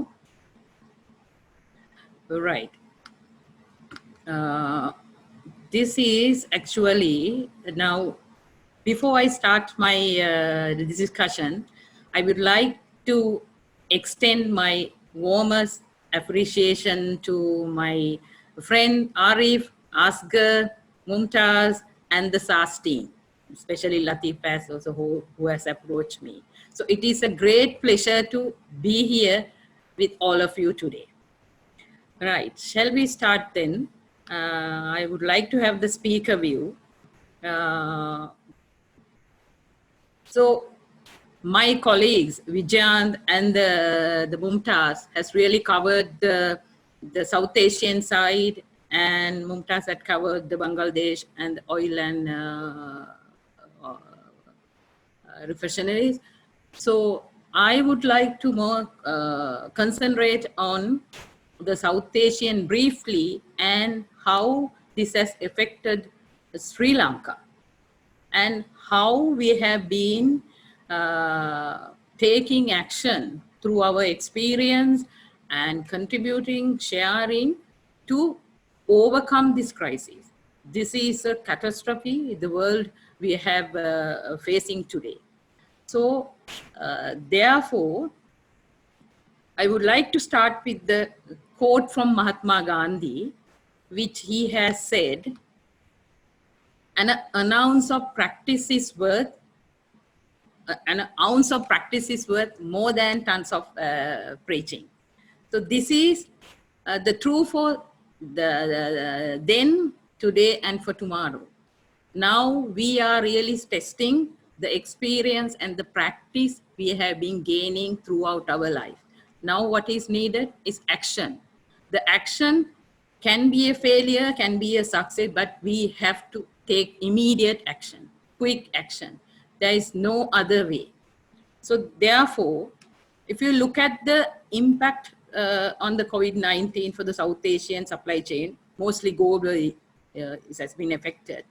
Right. This is actually now, before I start my discussion, I would like to extend my warmest appreciation to my friend Arif, Asghar, Momtaz, and the SAS team, especially Latif as also who has approached me. So it is a great pleasure to be here with all of you today. Right, shall we start then? I would like to have the speaker view. So my colleagues, Vijayanand and the Momtaz has really covered the South Asian side, and Momtaz had covered the Bangladesh and the oil and refineries. So I would like to more concentrate on the South Asian briefly and how this has affected Sri Lanka and how we have been taking action through our experience and contributing, sharing to overcome this crisis. This is a catastrophe the world we have facing today. So therefore, I would like to start with the quote from Mahatma Gandhi, which he has said, an ounce of practice is worth more than tons of preaching. So this is the true for the then, today, and for tomorrow. Now we are really testing the experience and the practice we have been gaining throughout our life. Now what is needed is action. The action can be a failure, can be a success, but we have to take immediate action, quick action. There is no other way. So therefore, if you look at the impact on the COVID-19 for the South Asian supply chain, mostly globally it has been affected.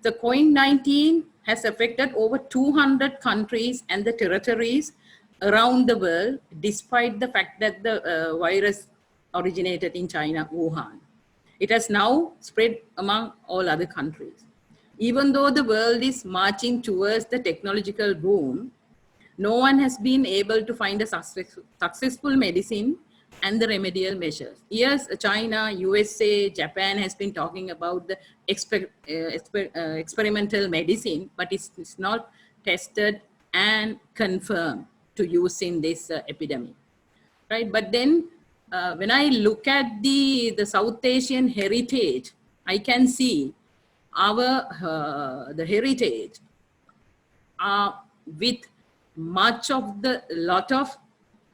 The COVID-19 has affected over 200 countries and the territories around the world, despite the fact that the virus originated in China, Wuhan. It has now spread among all other countries. Even though the world is marching towards the technological boom, no one has been able to find a successful medicine and the remedial measures. Yes, China, USA, Japan has been talking about the experimental medicine, but it's not tested and confirmed to use in this epidemic, right? But then when I look at the South Asian heritage, I can see our the heritage with much of the lot of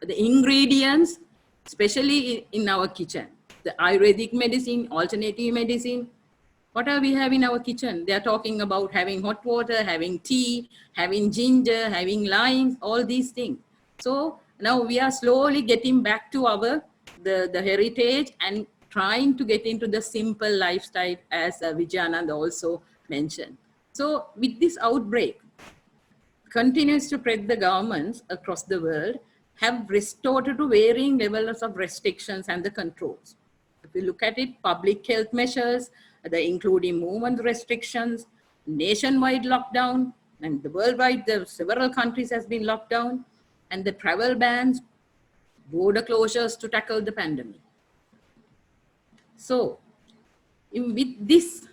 the ingredients, especially in our kitchen, the Ayurvedic medicine, alternative medicine. What do we have in our kitchen? They are talking about having hot water, having tea, having ginger, having limes, all these things. So now we are slowly getting back to our the heritage and trying to get into the simple lifestyle, as Vijayanand also mentioned. So with this outbreak continues to spread, the governments across the world have resorted to varying levels of restrictions and the controls. If you look at it, public health measures, including movement restrictions, nationwide lockdown, And the worldwide, the several countries has been locked down, and the travel bans, border closures to tackle the pandemic. So with this,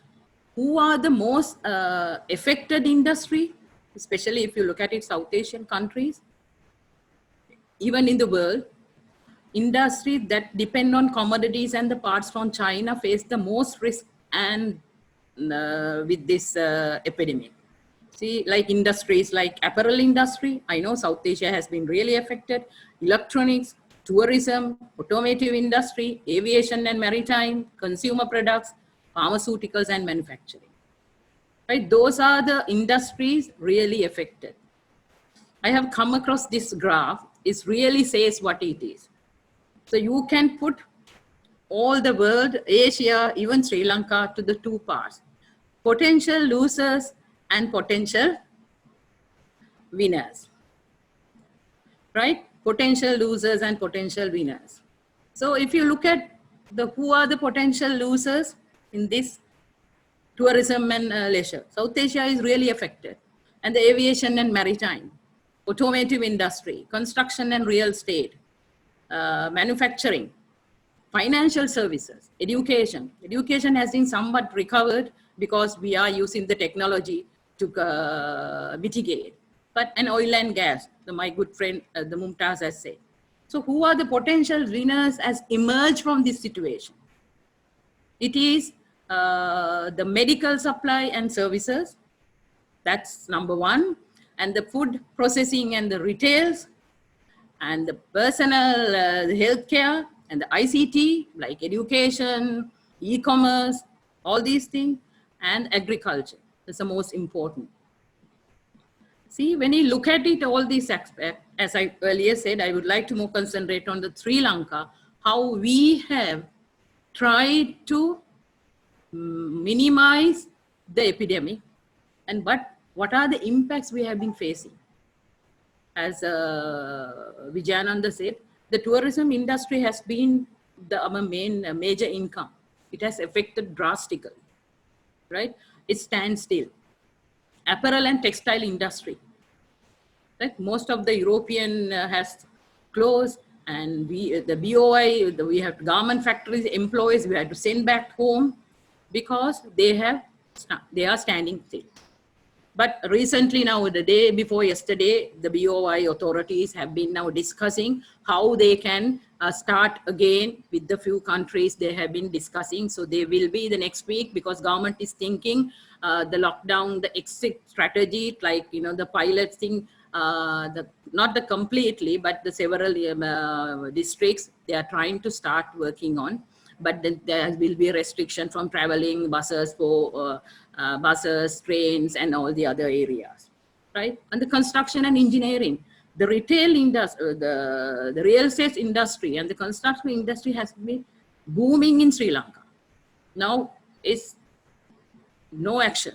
who are the most affected industry, especially if you look at it, South Asian countries, even in the world, industry that depend on commodities and the parts from China face the most risk and with this epidemic. See, like industries like apparel industry, I know South Asia has been really affected, electronics, tourism, automotive industry, aviation and maritime, consumer products, pharmaceuticals and manufacturing. Right? Those are the industries really affected. I have come across this graph. It really says what it is. So you can put all the world, Asia, even Sri Lanka to the two parts. Potential losers and potential winners. Right? Potential losers and potential winners. So if you look at who are the potential losers in this tourism and leisure, South Asia is really affected. And the aviation and maritime, automotive industry, construction and real estate, manufacturing, financial services, education. Education has been somewhat recovered because we are using the technology to mitigate. But an oil and gas, my good friend, the Momtaz has said. So who are the potential winners as emerge from this situation? It is the medical supply and services. That's number one. And the food processing and the retails, and the personal healthcare and the ICT, like education, e-commerce, all these things, and agriculture. That's the most important. See, when you look at it, all these aspects, as I earlier said, I would like to more concentrate on the Sri Lanka, how we have tried to minimize the epidemic, and what are the impacts we have been facing. As Vijayanand said, the tourism industry has been our major income. It has affected drastically, right? It stands still. Apparel and textile industry, right? Most of the European has closed, and the BOI, we have garment factories, employees, we have to send back home because they are standing still. But recently now, the day before yesterday, the BOI authorities have been now discussing how they can start again with the few countries they have been discussing. So they will be the next week, because government is thinking the lockdown, the exit strategy, like, the pilot thing, not the completely, but the several districts they are trying to start working on. But then there will be a restriction from traveling, buses, trains, and all the other areas, right? And the construction and engineering, the retail industry, the real estate industry, and the construction industry has been booming in Sri Lanka. Now it's no action.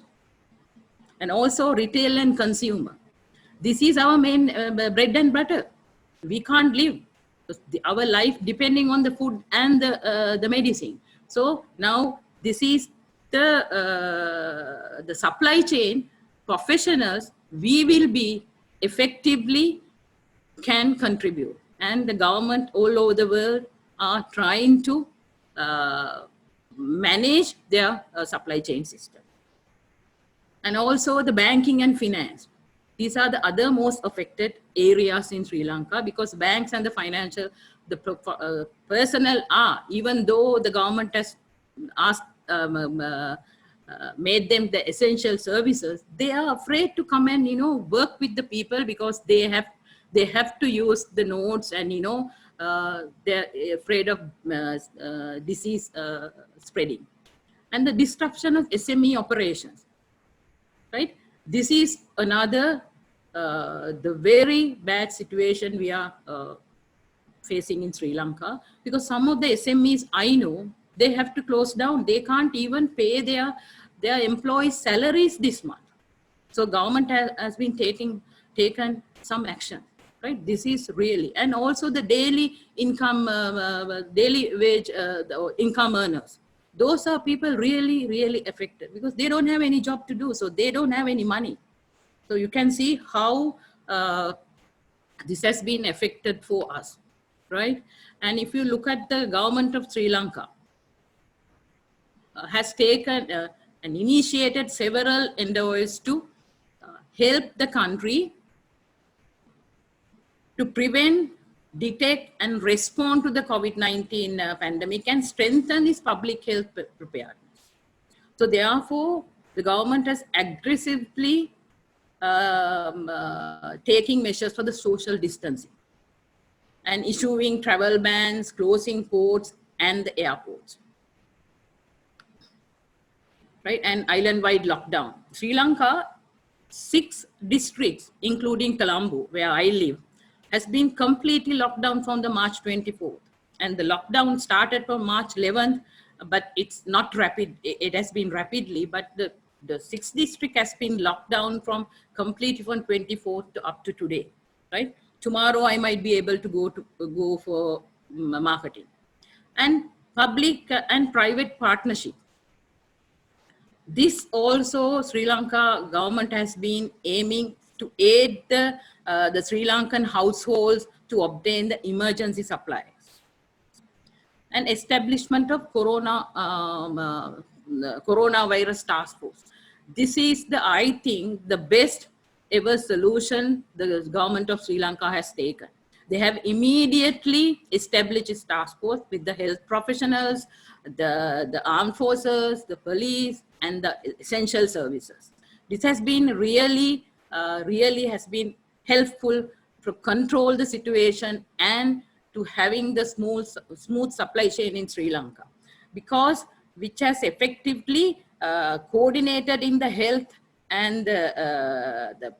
And also retail and consumer. This is our main bread and butter. We can't live. Our life depending on the food and the medicine. So now this is the supply chain professionals, we will be effectively can contribute. And the government all over the world are trying to manage their supply chain system. And also the banking and finance. These are the other most affected areas in Sri Lanka, because banks and the financial, the personnel are, even though the government has asked, made them the essential services, they are afraid to come and, work with the people, because they have to use the notes, and, they're afraid of disease spreading. And the disruption of SME operations, right? This is another, the very bad situation we are facing in Sri Lanka, because some of the SMEs I know, they have to close down. They can't even pay their employees' salaries this month. So government has been taken some action, right? This is really, and also the daily income, daily wage, the income earners. Those are people really, really affected, because they don't have any job to do, so they don't have any money. So you can see how this has been affected for us, right? And if you look at the government of Sri Lanka, has taken and initiated several endeavors to help the country to prevent, detect, and respond to the COVID-19 pandemic and strengthen its public health preparedness. So therefore, the government has aggressively taking measures for the social distancing and issuing travel bans, closing ports and the airports, right? And island-wide lockdown. Sri Lanka, 6 districts, including Colombo, where I live, has been completely locked down from the March 24th. And the lockdown started from March 11th, but it's not rapid. It has been rapidly, but the 6th district has been locked down from completely from 24th to up to today, right? Tomorrow I might be able to go for marketing. And public and private partnership. This also Sri Lanka government has been aiming to aid the Sri Lankan households to obtain the emergency supplies. And establishment of coronavirus task force. This is I think, the best ever solution the government of Sri Lanka has taken. They have immediately established a task force with the health professionals, the armed forces, the police, and the essential services. This has been really has been helpful to control the situation and to having the smooth supply chain in Sri Lanka, because which has effectively coordinated in the health and the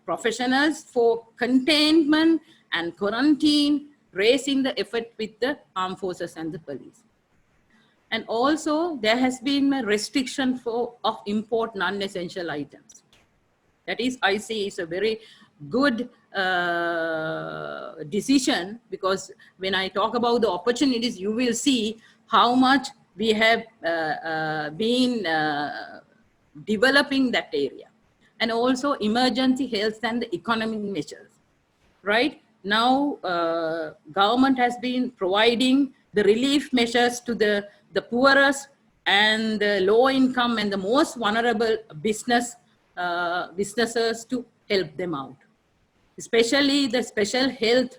professionals for containment and quarantine, raising the effort with the armed forces and the police. And also there has been a restriction of import non-essential items. That is, I see, is a very good decision, because when I talk about the opportunities, you will see how much we have been developing that area. And also emergency health and the economic measures, right? Now, government has been providing the relief measures to the poorest and the low income and the most vulnerable businesses to help them out. Especially the special health,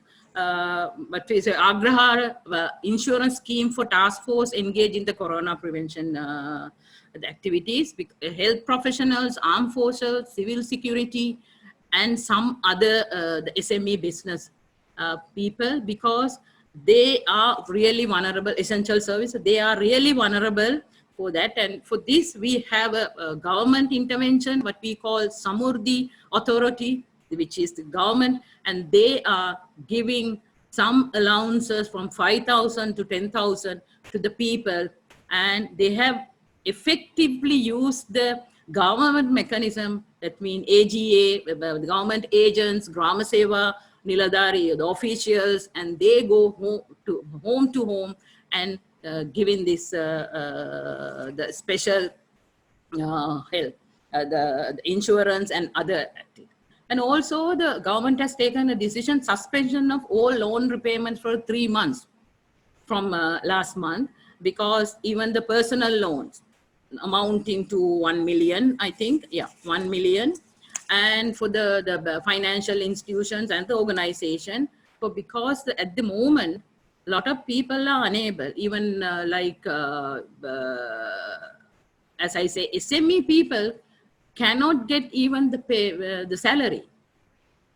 what is Agraha insurance scheme for task force engaged in the corona prevention the activities, health professionals, armed forces, civil security, and some other the SME business people, because they are really vulnerable, essential services, they are really vulnerable for that. And for this, we have a government intervention, what we call Samurdhi Authority, which is the government, and they are giving some allowances from 5,000 to 10,000 to the people, and they have effectively used the government mechanism, that means AGA, the government agents, Grama Seva, Niladhari, the officials, and they go home to home and giving this the special help, the insurance and other activities. And also the government has taken a decision, suspension of all loan repayments for 3 months from last month, because even the personal loans amounting to 1 million, I think, yeah, 1 million. And for the financial institutions and the organization, because at the moment, a lot of people are unable, even as I say, SME people cannot get even the salary.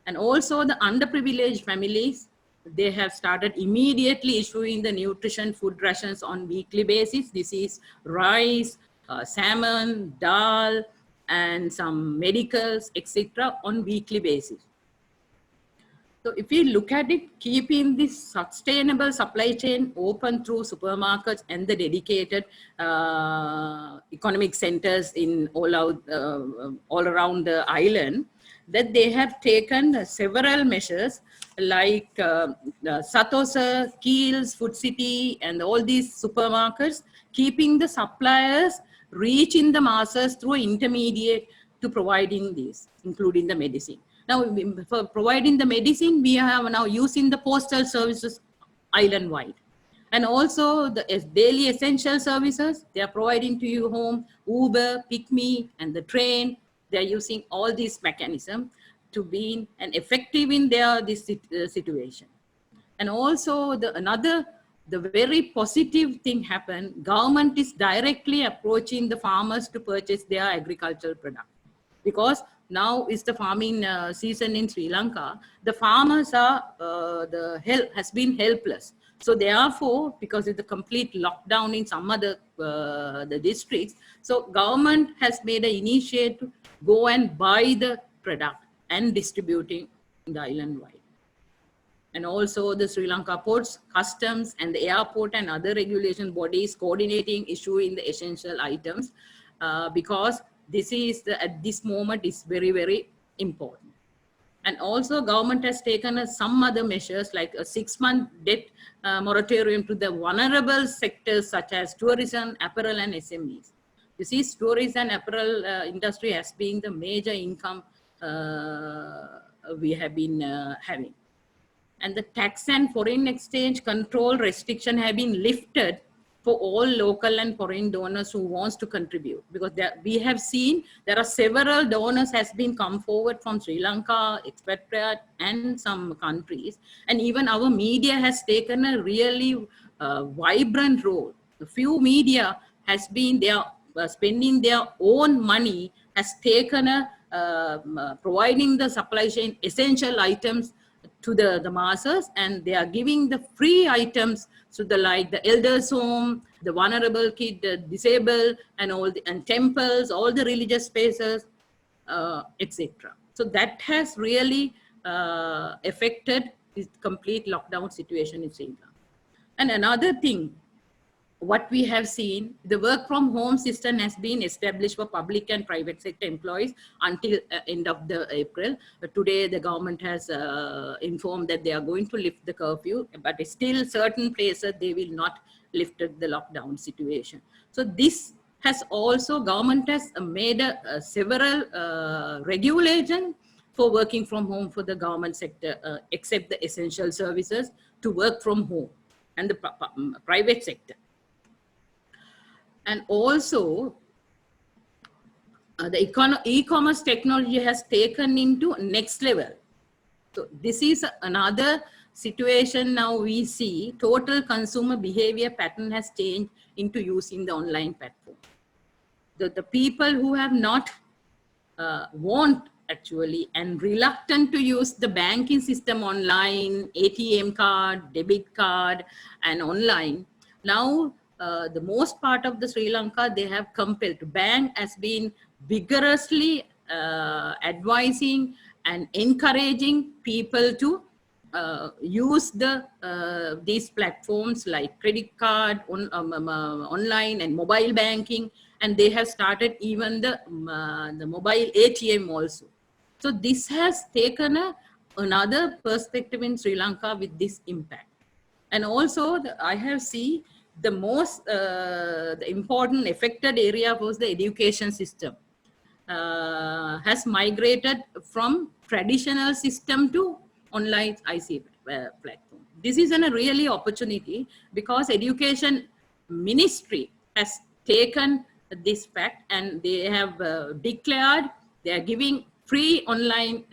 And also the underprivileged families, they have started immediately issuing the nutrition food rations on weekly basis. This is rice, salmon, dal, and some medicals, etc. on weekly basis. So if you look at it, keeping this sustainable supply chain open through supermarkets and the dedicated economic centers in all around the island, that they have taken several measures like Satosa, Keels, Food City, and all these supermarkets, keeping the suppliers reaching the masses through intermediate to providing these, including the medicine. Now, for providing the medicine, we are now using the postal services island-wide. And also the daily essential services, they are providing to you home, Uber, Pick Me, and the train. They are using all these mechanisms to be and effective in this situation. And also the very positive thing happened, government is directly approaching the farmers to purchase their agricultural product. Because now is the farming season in Sri Lanka, the farmers are, has been helpless. So therefore, because of the complete lockdown in some other the districts, so government has made an initiative to go and buy the product and distributing in the island-wide. And also the Sri Lanka ports, customs, and the airport and other regulation bodies coordinating issuing the essential items because this is at this moment is very, very important. And also government has taken some other measures like a 6-month debt moratorium to the vulnerable sectors such as tourism, apparel, and SMEs. You see, tourism and apparel industry has been the major income we have been having. And the tax and foreign exchange control restriction have been lifted for all local and foreign donors who wants to contribute, because we have seen there are several donors has been come forward from Sri Lanka, expatriate, and some countries, and even our media has taken a really vibrant role. A few media has been there spending their own money, has taken providing the supply chain essential items to the masses, and they are giving the free items to the like the elders home, the vulnerable kid, the disabled, and all the and temples, all the religious spaces, etc. So that has really affected this complete lockdown situation in Sri Lanka. And another thing, what we have seen, the work from home system has been established for public and private sector employees until end of the April. But today the government has informed that they are going to lift the curfew, but still certain places they will not lift the lockdown situation. So this has also, government has made several regulations for working from home for the government sector, except the essential services to work from home and the private sector. And also, the e-commerce technology has taken into next level. So this is another situation now we see total consumer behavior pattern has changed into using the online platform. The people who have not want actually and reluctant to use the banking system online, ATM card, debit card, and online, now the most part of the Sri Lanka, they have compelled. Bank has been vigorously advising and encouraging people to use these platforms like credit card, online and mobile banking, and they have started even the mobile ATM also. So this has taken another perspective in Sri Lanka with this impact. And also I have seen the most the important affected area was the education system. Has migrated from traditional system to online IC platform. This is a really opportunity because education ministry has taken this fact and they have declared they are giving free online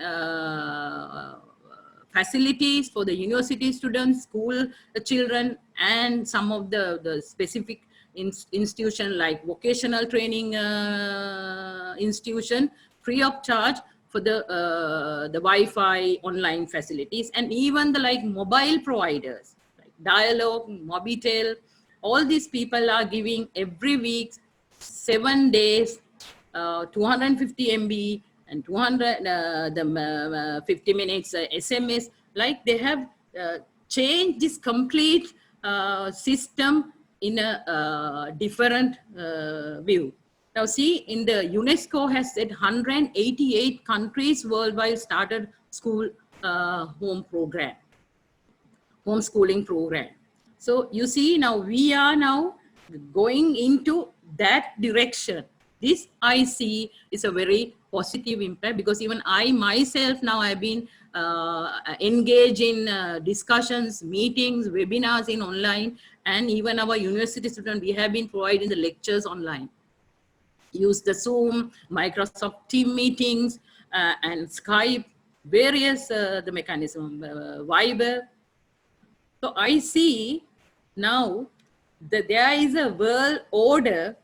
facilities for the university students, school children, and some of the specific institution like vocational training institution, free of charge for the Wi-Fi online facilities, and even the like mobile providers like Dialog, Mobitel. All these people are giving every week 7 days 250 MB and 50 minutes SMS. Like they have changed this complete system in a different view. Now see, in the UNESCO has said 188 countries worldwide started school homeschooling program. So you see now we are now going into that direction This I see is a very positive impact, because even I myself now have been engaged in discussions, meetings, webinars in online, and even our university students, we have been providing the lectures online. Use the Zoom, Microsoft Team meetings, and Skype, various the mechanism, Viber. So I see now that there is a world order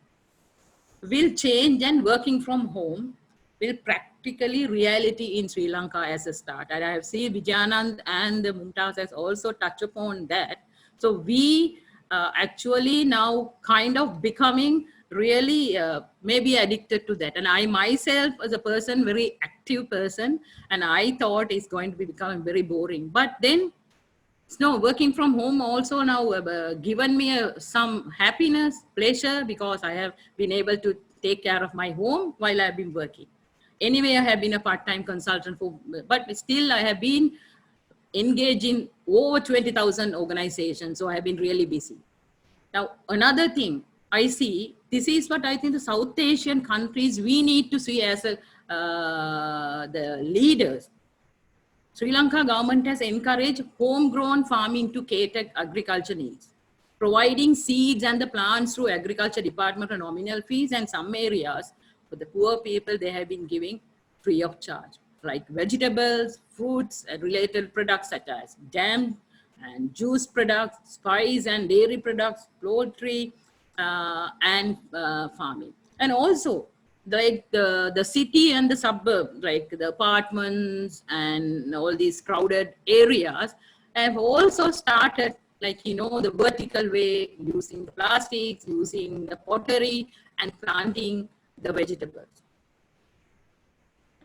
will change, and working from home will practically reality in Sri Lanka as a start. And I have seen Vijayanand and the Momtaz has also touched upon that. So we actually now kind of becoming really maybe addicted to that. And I myself as a person, very active person, and I thought it's going to be becoming very boring. But then no, working from home also now given me some happiness, pleasure, because I have been able to take care of my home while I've been working. Anyway, I have been a part-time consultant for, but still I have been engaged in over 20,000 organizations. So I have been really busy. Now, another thing I see, this is what I think the South Asian countries, we need to see as a, the leaders. Sri Lanka government has encouraged homegrown farming to cater agriculture needs, providing seeds and the plants through agriculture department on nominal fees, and some areas for the poor people they have been giving free of charge, like vegetables, fruits, and related products such as jam and juice products, spice and dairy products, poultry, and farming. And also like the city and the suburb, like the apartments and all these crowded areas have also started, like, you know, the vertical way, using the plastics, using the pottery and planting the vegetables.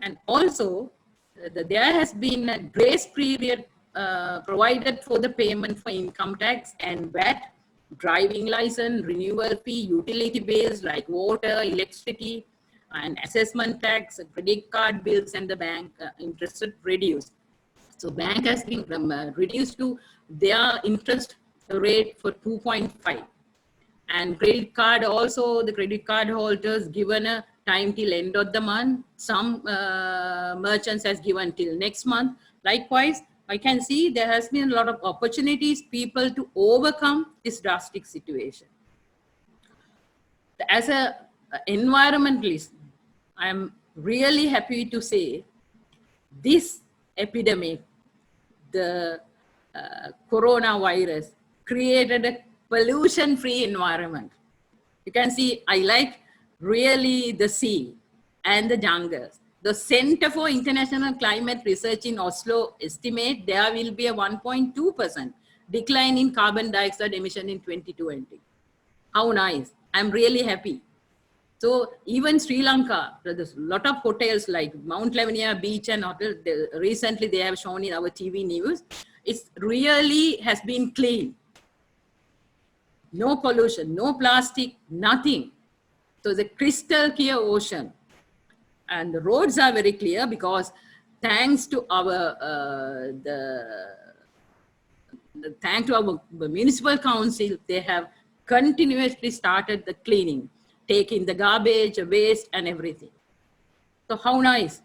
And also there has been a grace period provided for the payment for income tax and VAT, driving license, renewal fee, utility bills like water, electricity, and assessment tax, credit card bills, and the bank interest reduced. So bank has been reduced to their interest rate for 2.5. And credit card also, the credit card holders given a time till end of the month. Some merchants has given till next month. Likewise, I can see there has been a lot of opportunities, people to overcome this drastic situation. As a environmentalist, I am really happy to say this epidemic, the coronavirus, created a pollution-free environment. You can see, I like really the sea and the jungles. The Center for International Climate Research in Oslo estimate there will be a 1.2% decline in carbon dioxide emission in 2020. How nice. I'm really happy. So even Sri Lanka, there's a lot of hotels like Mount Lavinia Beach and hotel, recently they have shown in our TV news, it really has been clean. No pollution, no plastic, nothing. So the crystal clear ocean. And the roads are very clear because thanks to our thanks to our municipal council, they have continuously started the cleaning, taking the garbage, waste, and everything. So how nice.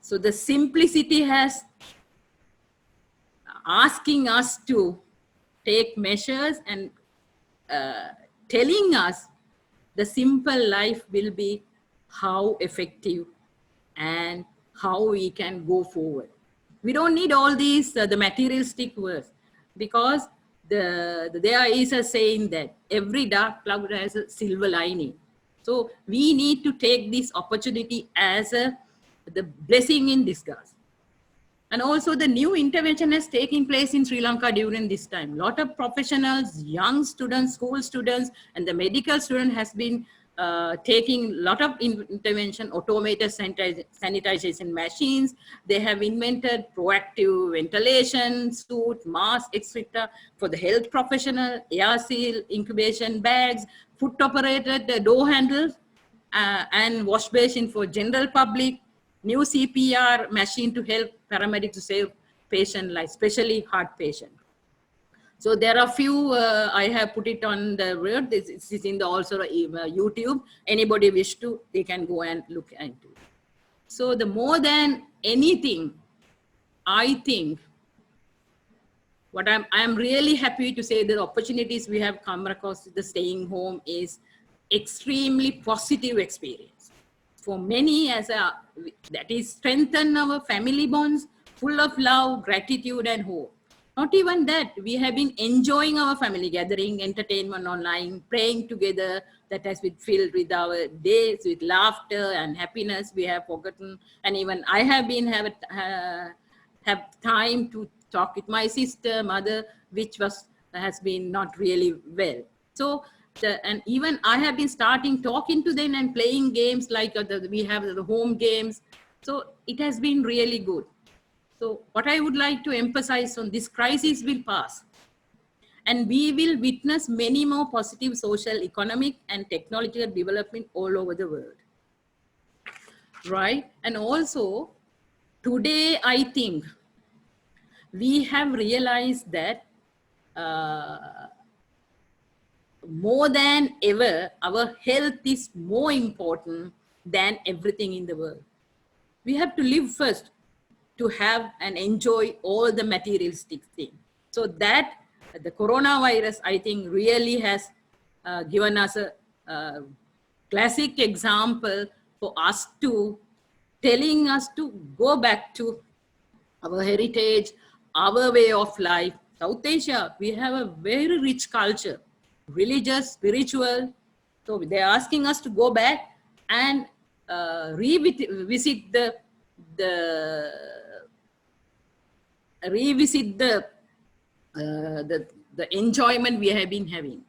So the simplicity has asking us to take measures and telling us the simple life will be how effective and how we can go forward. We don't need all these the materialistic words, because there is a saying that every dark cloud has a silver lining. So we need to take this opportunity as the blessing in disguise. And also the new intervention is taking place in Sri Lanka during this time. A lot of professionals, young students, school students, and the medical student has been taking a lot of intervention, automated sanitization machines. They have invented proactive ventilation, suit, mask, etc. for the health professional, air seal, incubation bags, foot operated door handles, and wash basin for general public, new CPR machine to help paramedics to save patient life, especially heart patient. So there are few, I have put it on the word, this is in the also YouTube. Anybody wish to, they can go and look into it. So the more than anything, I think what I'm really happy to say the opportunities we have come across the staying home is extremely positive experience. For many that is strengthen our family bonds, full of love, gratitude and hope. Not even that, we have been enjoying our family gathering, entertainment online, praying together, that has been filled with our days with laughter and happiness we have forgotten. And even I have been have time to talk with my sister, mother, which has been not really well. So, and even I have been starting talking to them and playing games like we have the home games. So it has been really good. So what I would like to emphasize on this crisis will pass. And we will witness many more positive social, economic, and technological development all over the world. Right? And also, today I think we have realized that more than ever, our health is more important than everything in the world. We have to live first to have and enjoy all the materialistic things. So that the coronavirus, I think, really has given us a classic example for us to telling us to go back to our heritage, our way of life. South Asia, we have a very rich culture, religious, spiritual. So they're asking us to go back and revisit the enjoyment we have been having.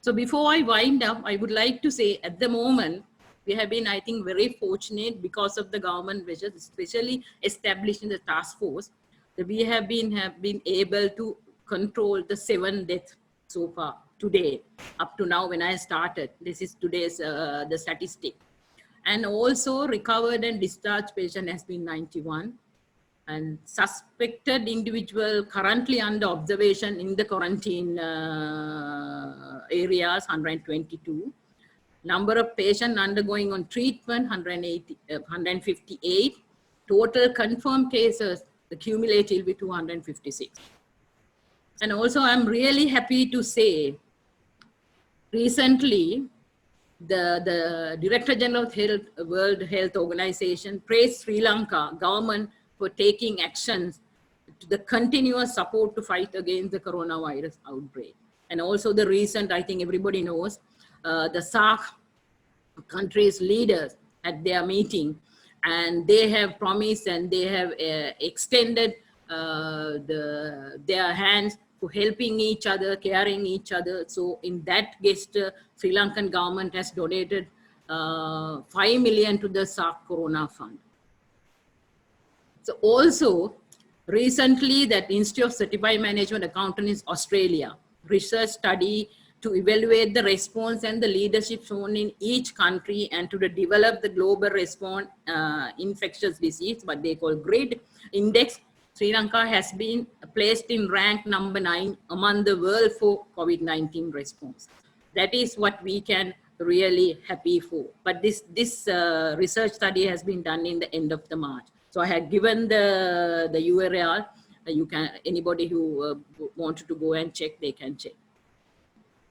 So before I wind up, I would like to say at the moment, we have been, I think, very fortunate because of the government measures, especially establishing the task force, that we have been able to control the 7 deaths so far today, up to now when I started. This is today's the statistic. And also recovered and discharged patient has been 91. And suspected individual currently under observation in the quarantine areas, 122. Number of patients undergoing on treatment, 158. Total confirmed cases, the cumulative will be 256. And also I'm really happy to say, recently, the Director General of World Health Organization praised Sri Lanka government for taking actions to the continuous support to fight against the coronavirus outbreak. And also the recent, I think everybody knows, the SAARC countries' leaders at their meeting, and they have promised and they have extended their hands for helping each other, caring each other. So in that gesture, Sri Lankan government has donated 5 million to the SAARC Corona Fund. So also, recently that Institute of Certified Management Accountants in Australia research study to evaluate the response and the leadership shown in each country and to develop the global response infectious disease, what they call GRID index. Sri Lanka has been placed in rank number 9 among the world for COVID-19 response. That is what we can really happy for. But this research study has been done in the end of the March. So I had given the URL. You can, anybody who wanted to go and check, they can check.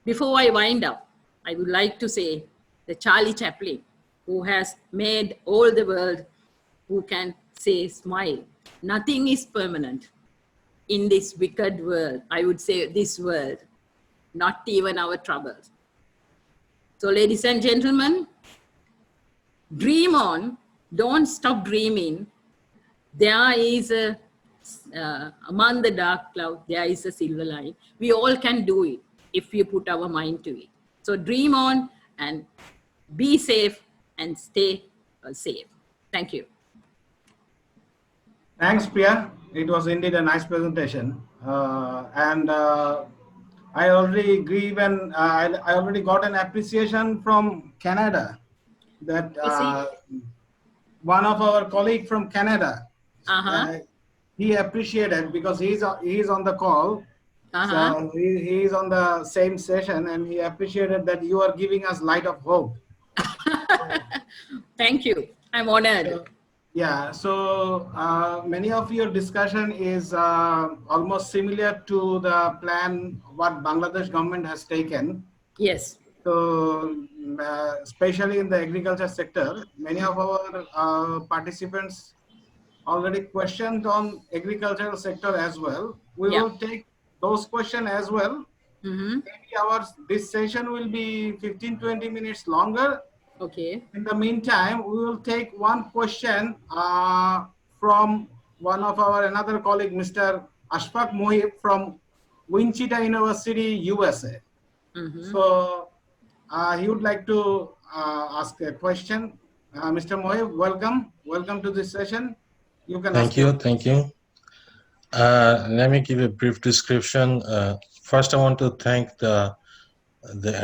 Before I wind up, I would like to say the Charlie Chaplin, who has made all the world, who can say smile. Nothing is permanent in this wicked world. I would say this world, not even our troubles. So ladies and gentlemen, dream on, don't stop dreaming. There is among the dark cloud, there is a silver line. We all can do it if we put our mind to it. So dream on and be safe and stay safe. Thank you. Thanks, Priya. It was indeed a nice presentation. I already agree when I already got an appreciation from Canada that one of our colleague from Canada, he appreciated because he's on the call. So he is on the same session, and he appreciated that you are giving us light of hope. Thank you. I'm honored. So, yeah, so many of your discussion is almost similar to the plan what Bangladesh government has taken. Yes. So, especially in the agriculture sector, many of our participants already questioned on agricultural sector as well. We Yeah. will take those questions as well. Mm-hmm. Maybe this session will be 15-20 minutes longer. Okay. In the meantime, we will take one question from one of our another colleague, Mr. Ashfaq Mohib from Wichita University, USA. Mm-hmm. So he would like to ask a question. Mr. Mohib, welcome to this session. You can ask your Thank you. Let me give a brief description. First, I want to thank the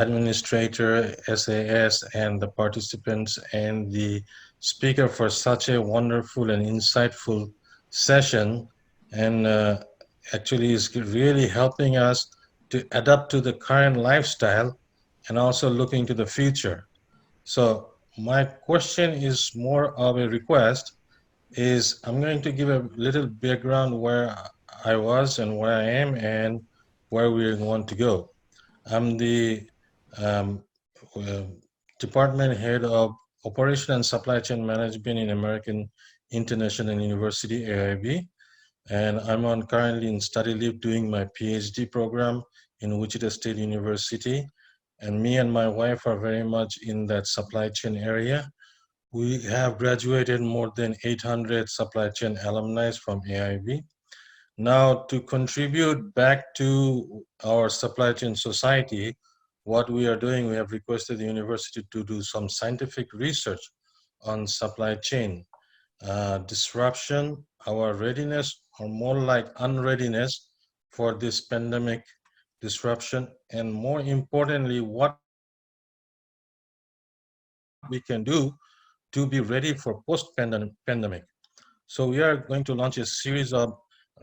administrator, SAS, and the participants and the speaker for such a wonderful and insightful session. And actually is really helping us to adapt to the current lifestyle and also looking to the future. So my question is more of a request. I'm going to give a little background where I was and where I am and where we want to go. I'm the um, uh, department head of Operation and Supply Chain Management in American International University, AIB, and I'm on currently in study leave doing my PhD program in Wichita State University. And me and my wife are very much in that supply chain area. We have graduated more than 800 supply chain alumni from AIB. Now, to contribute back to our supply chain society, what we are doing, we have requested the university to do some scientific research on supply chain disruption, our readiness, or more like unreadiness for this pandemic disruption, and more importantly, what we can do to be ready for post-pandemic. So we are going to launch a series of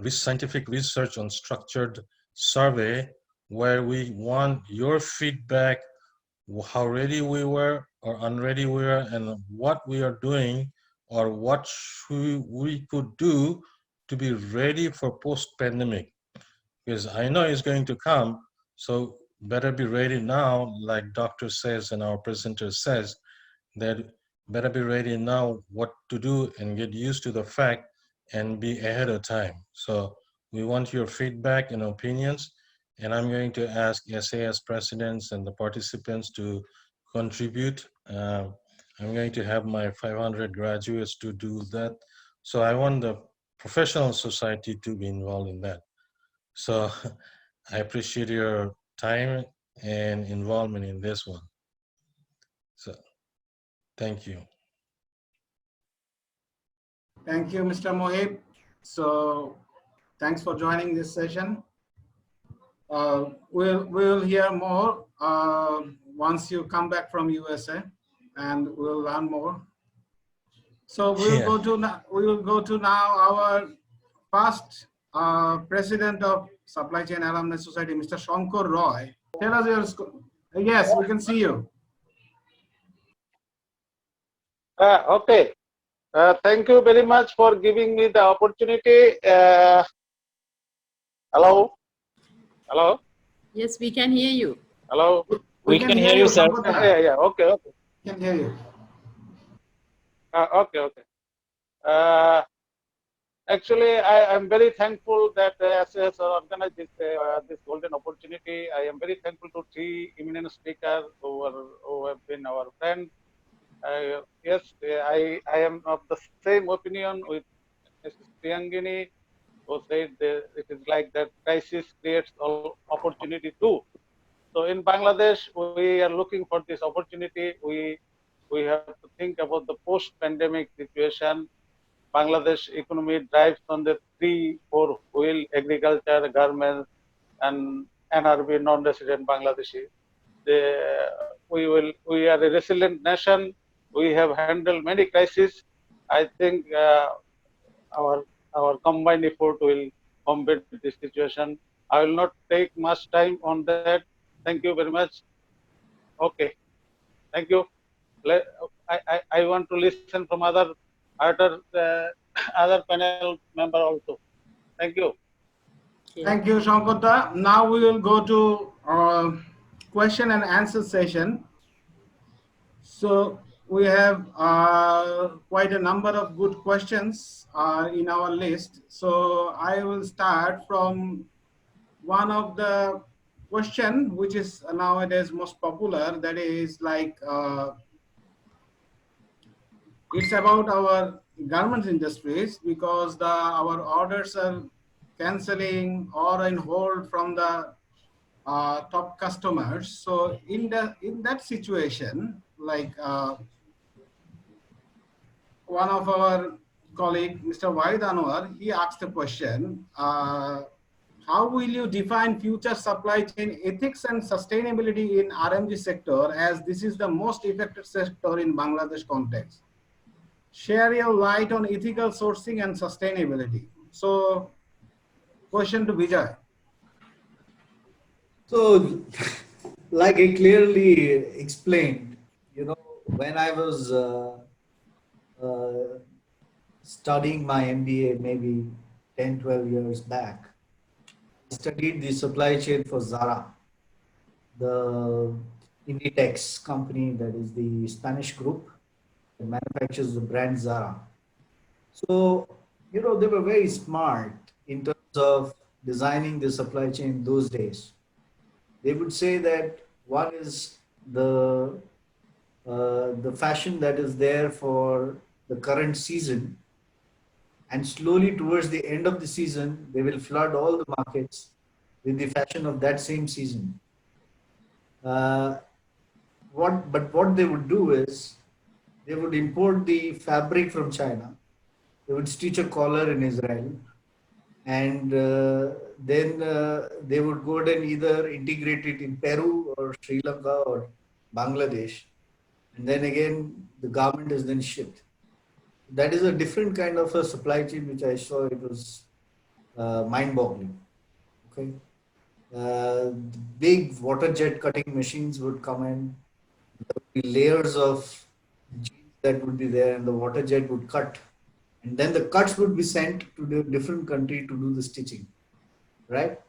scientific research on structured survey where we want your feedback, how ready we were or unready we were, and what we are doing or what we could do to be ready for post-pandemic. Because I know it's going to come, so better be ready now, like doctor says and our presenter says, that better be ready now what to do and get used to the fact and be ahead of time. So we want your feedback and opinions, and I'm going to ask SAS presidents and the participants to contribute. I'm going to have my 500 graduates to do that. So I want the professional society to be involved in that. So I appreciate your time and involvement in this one. So thank you. Thank you, Mr. Mohib. So thanks for joining this session. We'll hear more once you come back from USA, and we'll learn more. So we will go to now our first president of Supply Chain Alumni Society, Mr. Shankar Roy. Tell us your school. Yes, we can see you. Okay. Thank you very much for giving me the opportunity. Hello? Hello? Yes, we can hear you. Hello? We can hear you, sir. Yeah. Okay. We can hear you. Okay. Actually, I am very thankful that SAS organized this golden opportunity. I am very thankful to three eminent speakers who have been our friends. Yes, I am of the same opinion with Mrs. Priyangani, who said that it is like that crisis creates opportunity too. So in Bangladesh, we are looking for this opportunity. We have to think about the post-pandemic situation. Bangladesh economy drives on the 3-4 wheel: agriculture, garments, and NRB, non-resident Bangladeshi. We are a resilient nation. We have handled many crises. I think our combined effort will combat this situation. I will not take much time on that. Thank you very much. Okay, thank you. I want to listen from other other panel member also. Thank you. Thank you, Shankota. Now we will go to question and answer session. So we have quite a number of good questions in our list. So I will start from one of the question which is nowadays most popular, that is like it's about our garment industries, because our orders are canceling or in hold from the top customers. So in that situation, like one of our colleague, Mr. Wahid Anwar, he asked a question. How will you define future supply chain ethics and sustainability in RMG sector, as this is the most affected sector in Bangladesh context? Share your light on ethical sourcing and sustainability. So, question to Vijay. So, like I clearly explained, when I was studying my MBA maybe 10, 12 years back, I studied the supply chain for Zara, the Inditex company, that is the Spanish group that manufactures the brand Zara. So, they were very smart in terms of designing the supply chain those days. They would say that one is the fashion that is there for the current season, and slowly towards the end of the season, they will flood all the markets with the fashion of that same season. What they would do is they would import the fabric from China. They would stitch a collar in Israel, and then they would go and either integrate it in Peru or Sri Lanka or Bangladesh, and then again the garment is then shipped. That is a different kind of a supply chain which I saw. It was mind-boggling. Okay, big water jet cutting machines would come in. There would be layers of jeans that would be there, and the water jet would cut. And then the cuts would be sent to the different country to do the stitching, right?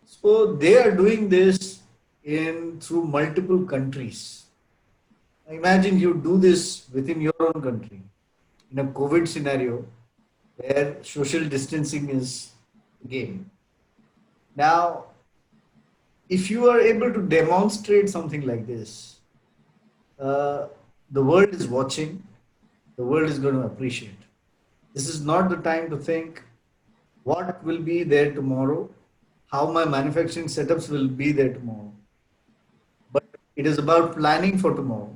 So they are doing this through multiple countries. Imagine you do this within your own country in a COVID scenario where social distancing is the game. Now, if you are able to demonstrate something like this, the world is watching, the world is going to appreciate. This is not the time to think what will be there tomorrow, how my manufacturing setups will be there tomorrow. But it is about planning for tomorrow.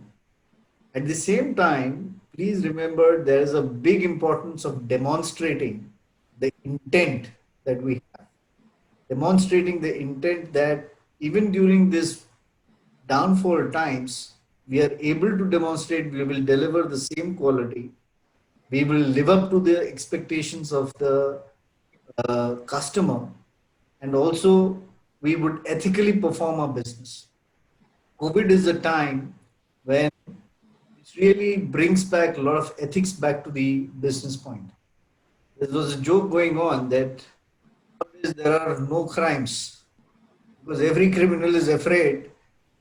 At the same time, please remember there is a big importance of demonstrating the intent that we have. Demonstrating the intent that even during this downfall times, we are able to demonstrate we will deliver the same quality. We will live up to the expectations of the customer, and also we would ethically perform our business. COVID is a time when it really brings back a lot of ethics back to the business point. There was a joke going on that nowadays there are no crimes because every criminal is afraid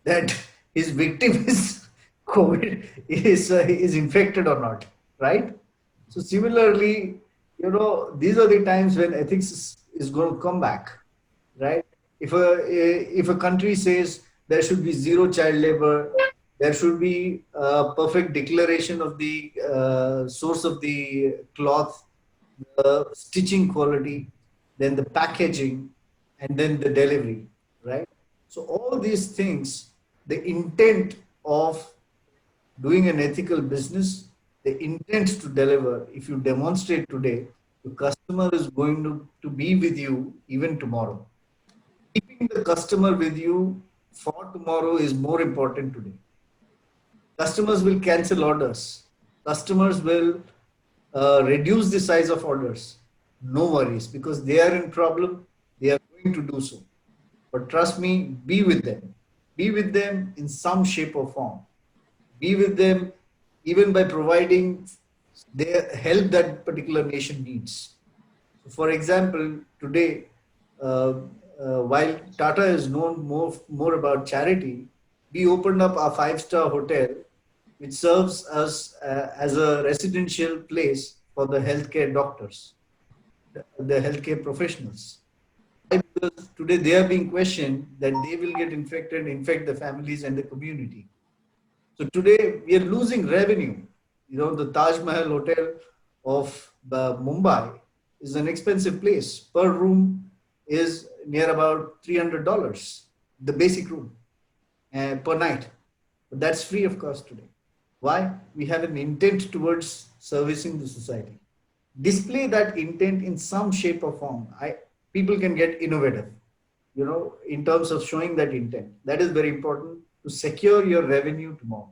that his victim is COVID, is infected or not, right? So similarly, these are the times when ethics is going to come back, right? If a country says there should be zero child labor, there should be a perfect declaration of the source of the cloth, the stitching quality, then the packaging, and then the delivery, right? So all these things, the intent of doing an ethical business, the intent to deliver, if you demonstrate today, the customer is going to be with you even tomorrow. Keeping the customer with you for tomorrow is more important today. Customers will cancel orders. Customers will reduce the size of orders. No worries, because they are in problem. They are going to do so. But trust me, be with them. Be with them in some shape or form. Be with them even by providing the help that particular nation needs. So for example, today, uh, while Tata is known more about charity, we opened up our five-star hotel, which serves us as a residential place for the healthcare doctors, the healthcare professionals. Why? Because today they are being questioned that they will get infected, infect the families and the community. So today we are losing revenue. You know, the Taj Mahal Hotel of Mumbai is an expensive place. Per room is near about $300, the basic room per night. But that's free of cost today. Why? We have an intent towards servicing the society. Display that intent in some shape or form. People can get innovative, you know, in terms of showing that intent. That is very important to secure your revenue tomorrow.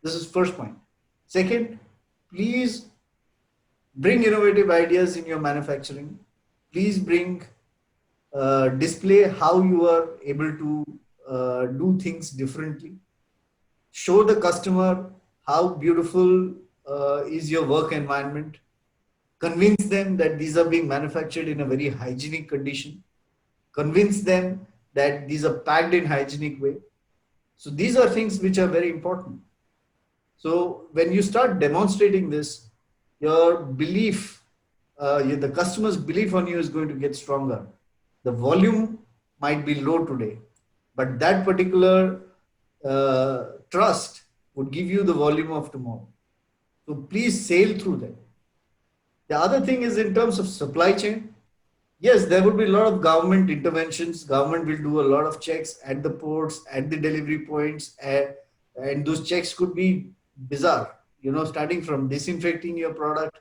This is first point. Second, please bring innovative ideas in your manufacturing. Please bring, display how you are able to do things differently. Show the customer how beautiful is your work environment. Convince them that these are being manufactured in a very hygienic condition. Convince them that these are packed in hygienic way. So these are things which are very important. So when you start demonstrating this, your belief, the customer's belief on you is going to get stronger. The volume might be low today, but that particular trust would give you the volume of tomorrow. So please sail through that. The other thing is in terms of supply chain. Yes, there will be a lot of government interventions. Government will do a lot of checks at the ports, at the delivery points, and those checks could be bizarre. You know, starting from disinfecting your product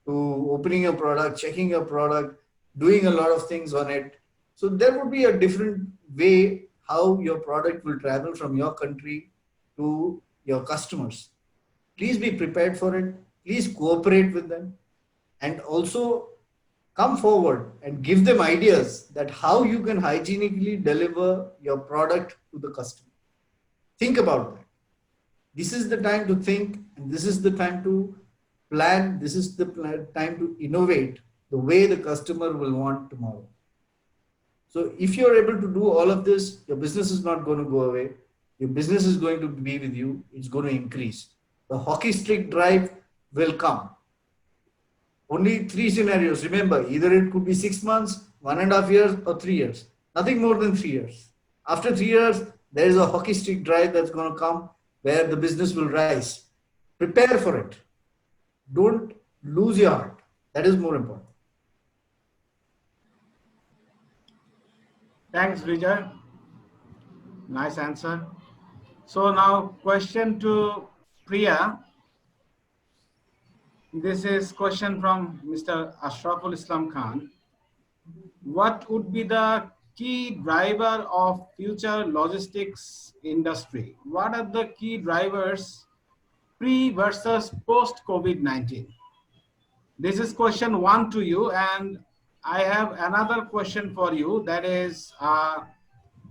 to opening your product, checking your product, doing a lot of things on it. So there would be a different way how your product will travel from your country to your customers. Please be prepared for it. Please cooperate with them. And also come forward and give them ideas that how you can hygienically deliver your product to the customer. Think about that. This is the time to think, and this is the time to plan. This is the time to innovate the way the customer will want tomorrow. So if you're able to do all of this, your business is not going to go away. Your business is going to be with you. It's going to increase. The hockey stick drive will come. Only three scenarios. Remember, either it could be 6 months, 1.5 years, or 3 years. Nothing more than 3 years. After 3 years, there is a hockey stick drive that's going to come where the business will rise. Prepare for it. Don't lose your heart. That is more important. Thanks, Vijay. Nice answer. So now question to Priya. This is question from Mr. Ashraful Islam Khan. What would be the key driver of future logistics industry? What are the key drivers pre versus post COVID-19? This is question 1 to you, and I have another question for you. That is,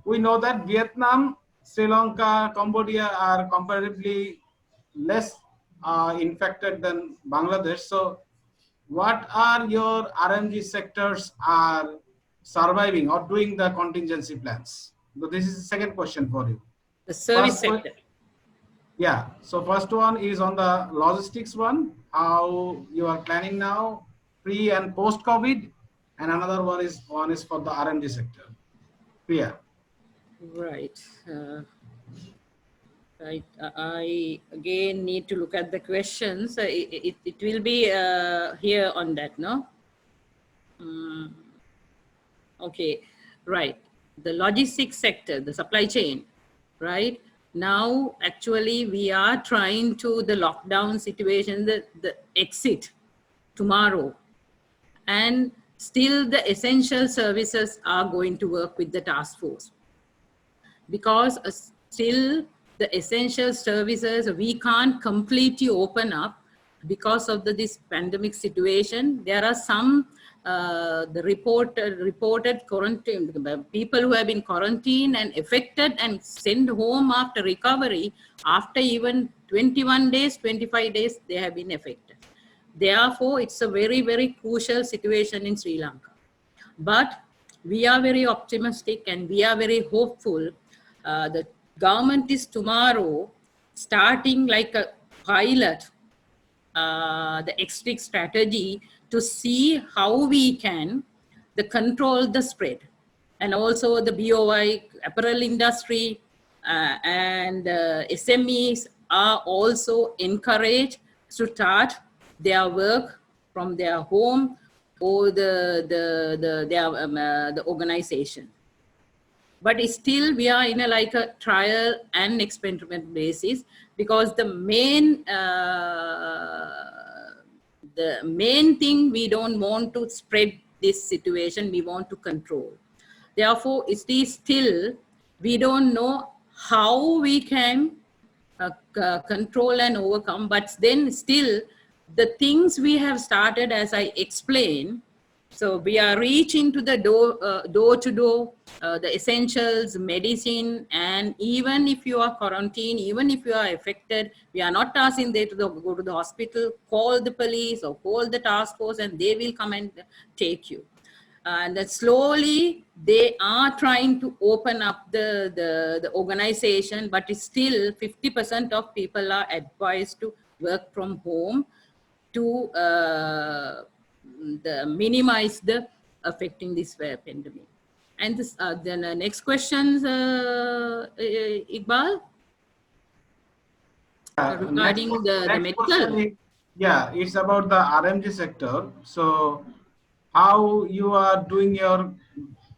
we know that Vietnam, Sri Lanka, Cambodia are comparatively less infected than Bangladesh. So what are your RMG sectors are surviving or doing the contingency plans? So this is the second question for you. The service sector. Yeah. So first one is on the logistics one, how you are planning now, pre and post COVID, and another one is for the RMG sector. Priya. Right. Right. I again need to look at the questions. It will be here on that, no? Okay. Right. The logistics sector, the supply chain, right? Now, actually, we are trying to the lockdown situation, the exit tomorrow. And still the essential services are going to work with the task force. Because still the essential services, we can't completely open up because of this pandemic situation. There are some the reported quarantine people who have been quarantined and affected and sent home after recovery, after even 21 days, 25 days, they have been affected. Therefore, it's a very, very crucial situation in Sri Lanka. But we are very optimistic and we are very hopeful. The government is tomorrow starting like a pilot, the exit strategy to see how we can control the spread. And also the BOI, apparel industry and SMEs are also encouraged to start their work from their home or the organization. But still we are in a trial and experiment basis, because the main thing, we don't want to spread this situation, we want to control. Therefore, it is still, we don't know how we can control and overcome, but then still the things we have started, as I explained. So we are reaching to the door to door, the essentials, medicine, and even if you are quarantined, even if you are affected, we are not asking them to go to the hospital, call the police or call the task force and they will come and take you. And then slowly they are trying to open up the organization, but it's still 50% of people are advised to work from home to minimize the affecting this pandemic. And this, then the next question, Iqbal, regarding the medical. Yeah, it's about the RMG sector. So how you are doing your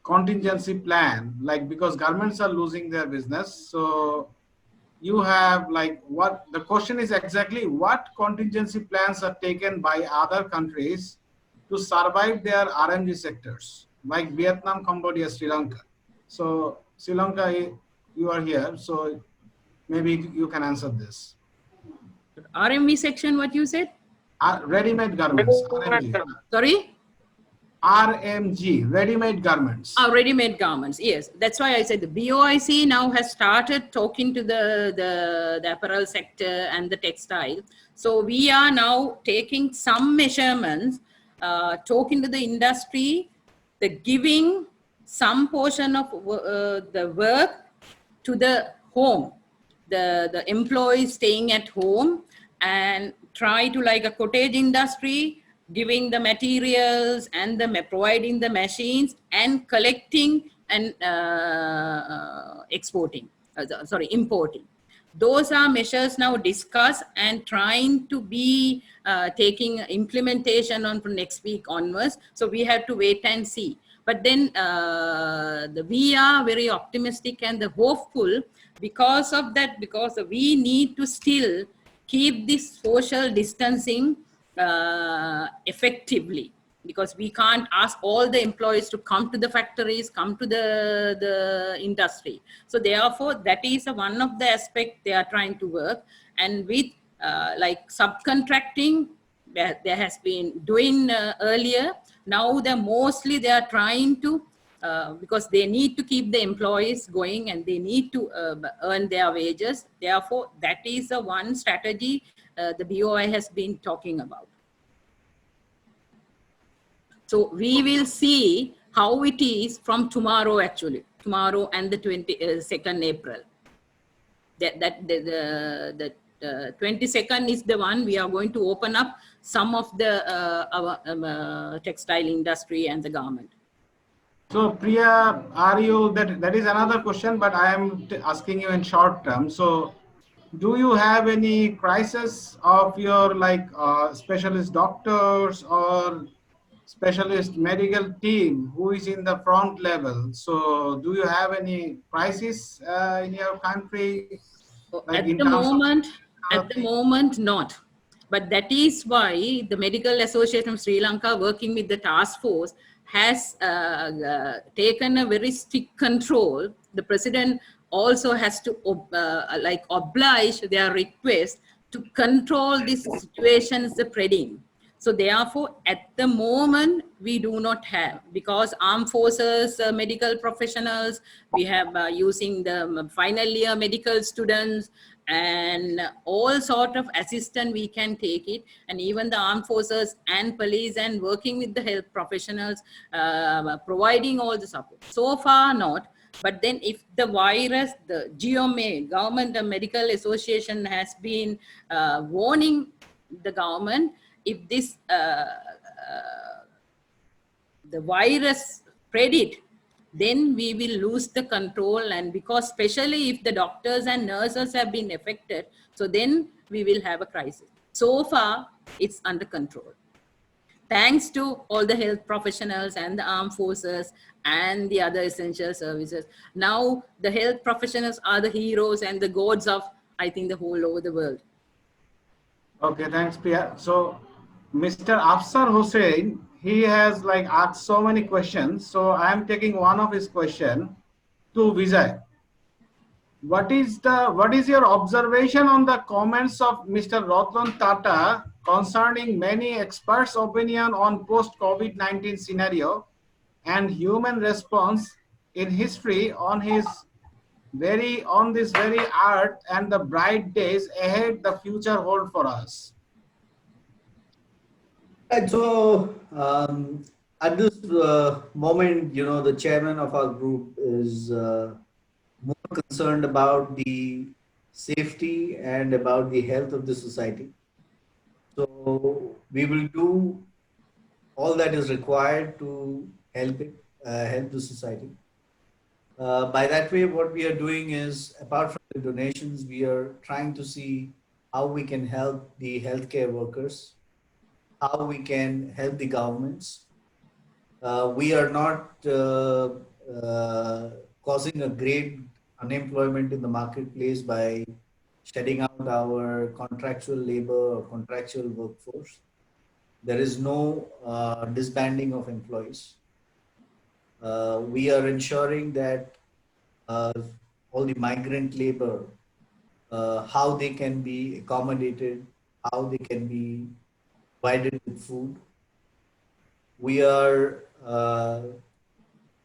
contingency plan, like, because governments are losing their business. So you have what the question is exactly, what contingency plans are taken by other countries to survive their RMG sectors, like Vietnam, Cambodia, Sri Lanka. So Sri Lanka, you are here, so maybe you can answer this. RMV section, what you said? Ready-made garments. RMG. Sorry? RMG, ready-made garments. Ready-made garments, yes. That's why I said the BOIC now has started talking to the apparel sector and the textile. So we are now taking some measurements, talking to the industry, giving some portion of the work to the home, the employees staying at home, and try to, like a cottage industry, giving the materials and providing the machines and collecting and importing. Those are measures now discussed and trying to be taking implementation on from next week onwards. So we have to wait and see. But then we are very optimistic and hopeful because of that, because we need to still keep this social distancing effectively, because we can't ask all the employees to come to the factories, come to the industry. So therefore, that is one of the aspects they are trying to work. And with like subcontracting, there has been doing earlier. Now they are trying to, because they need to keep the employees going and they need to earn their wages. Therefore, that is the one strategy the BOI has been talking about. So we will see how it is from tomorrow, actually, tomorrow and the 22nd April. The 22nd is the one we are going to open up some of the our textile industry and the garment. So Priya, are you, that is another question, but I am asking you in short term. So do you have any crisis of your specialist doctors or specialist medical team who is in the front level? So do you have any crisis in your country? At the moment, not. But that is why the Medical Association of Sri Lanka, working with the task force, has taken a very strict control. The president also has to oblige their request to control this situation spreading. So therefore, at the moment, we do not have, because armed forces, medical professionals, we have using the final year medical students, and all sort of assistance we can take it, and even the armed forces and police and working with the health professionals, providing all the support. So far not. But then if the virus, the GMA, Government Medical Association, has been warning the government, if this the virus spread it, then we will lose the control. And because especially if the doctors and nurses have been affected, so then we will have a crisis. So far, it's under control, thanks to all the health professionals and the armed forces and the other essential services. Now the health professionals are the heroes and the gods of, I think, the whole over the world. Okay, thanks, Priya. So, Mr. Afsar Hussain, he has like asked so many questions. So I am taking one of his question to Vijay. What is your observation on the comments of Mr. Ratan Tata concerning many experts' opinion on post-COVID-19 scenario and human response in history on this very earth, and the bright days ahead the future hold for us? And so at this moment, the chairman of our group is more concerned about the safety and about the health of the society. So we will do all that is required to help the society. By that way, what we are doing is, apart from the donations, we are trying to see how we can help the healthcare workers, how we can help the governments. We are not causing a great unemployment in the marketplace by shedding out our contractual labor or contractual workforce. There is no disbanding of employees. We are ensuring that all the migrant labor, how they can be accommodated, how they can be provided with food. We are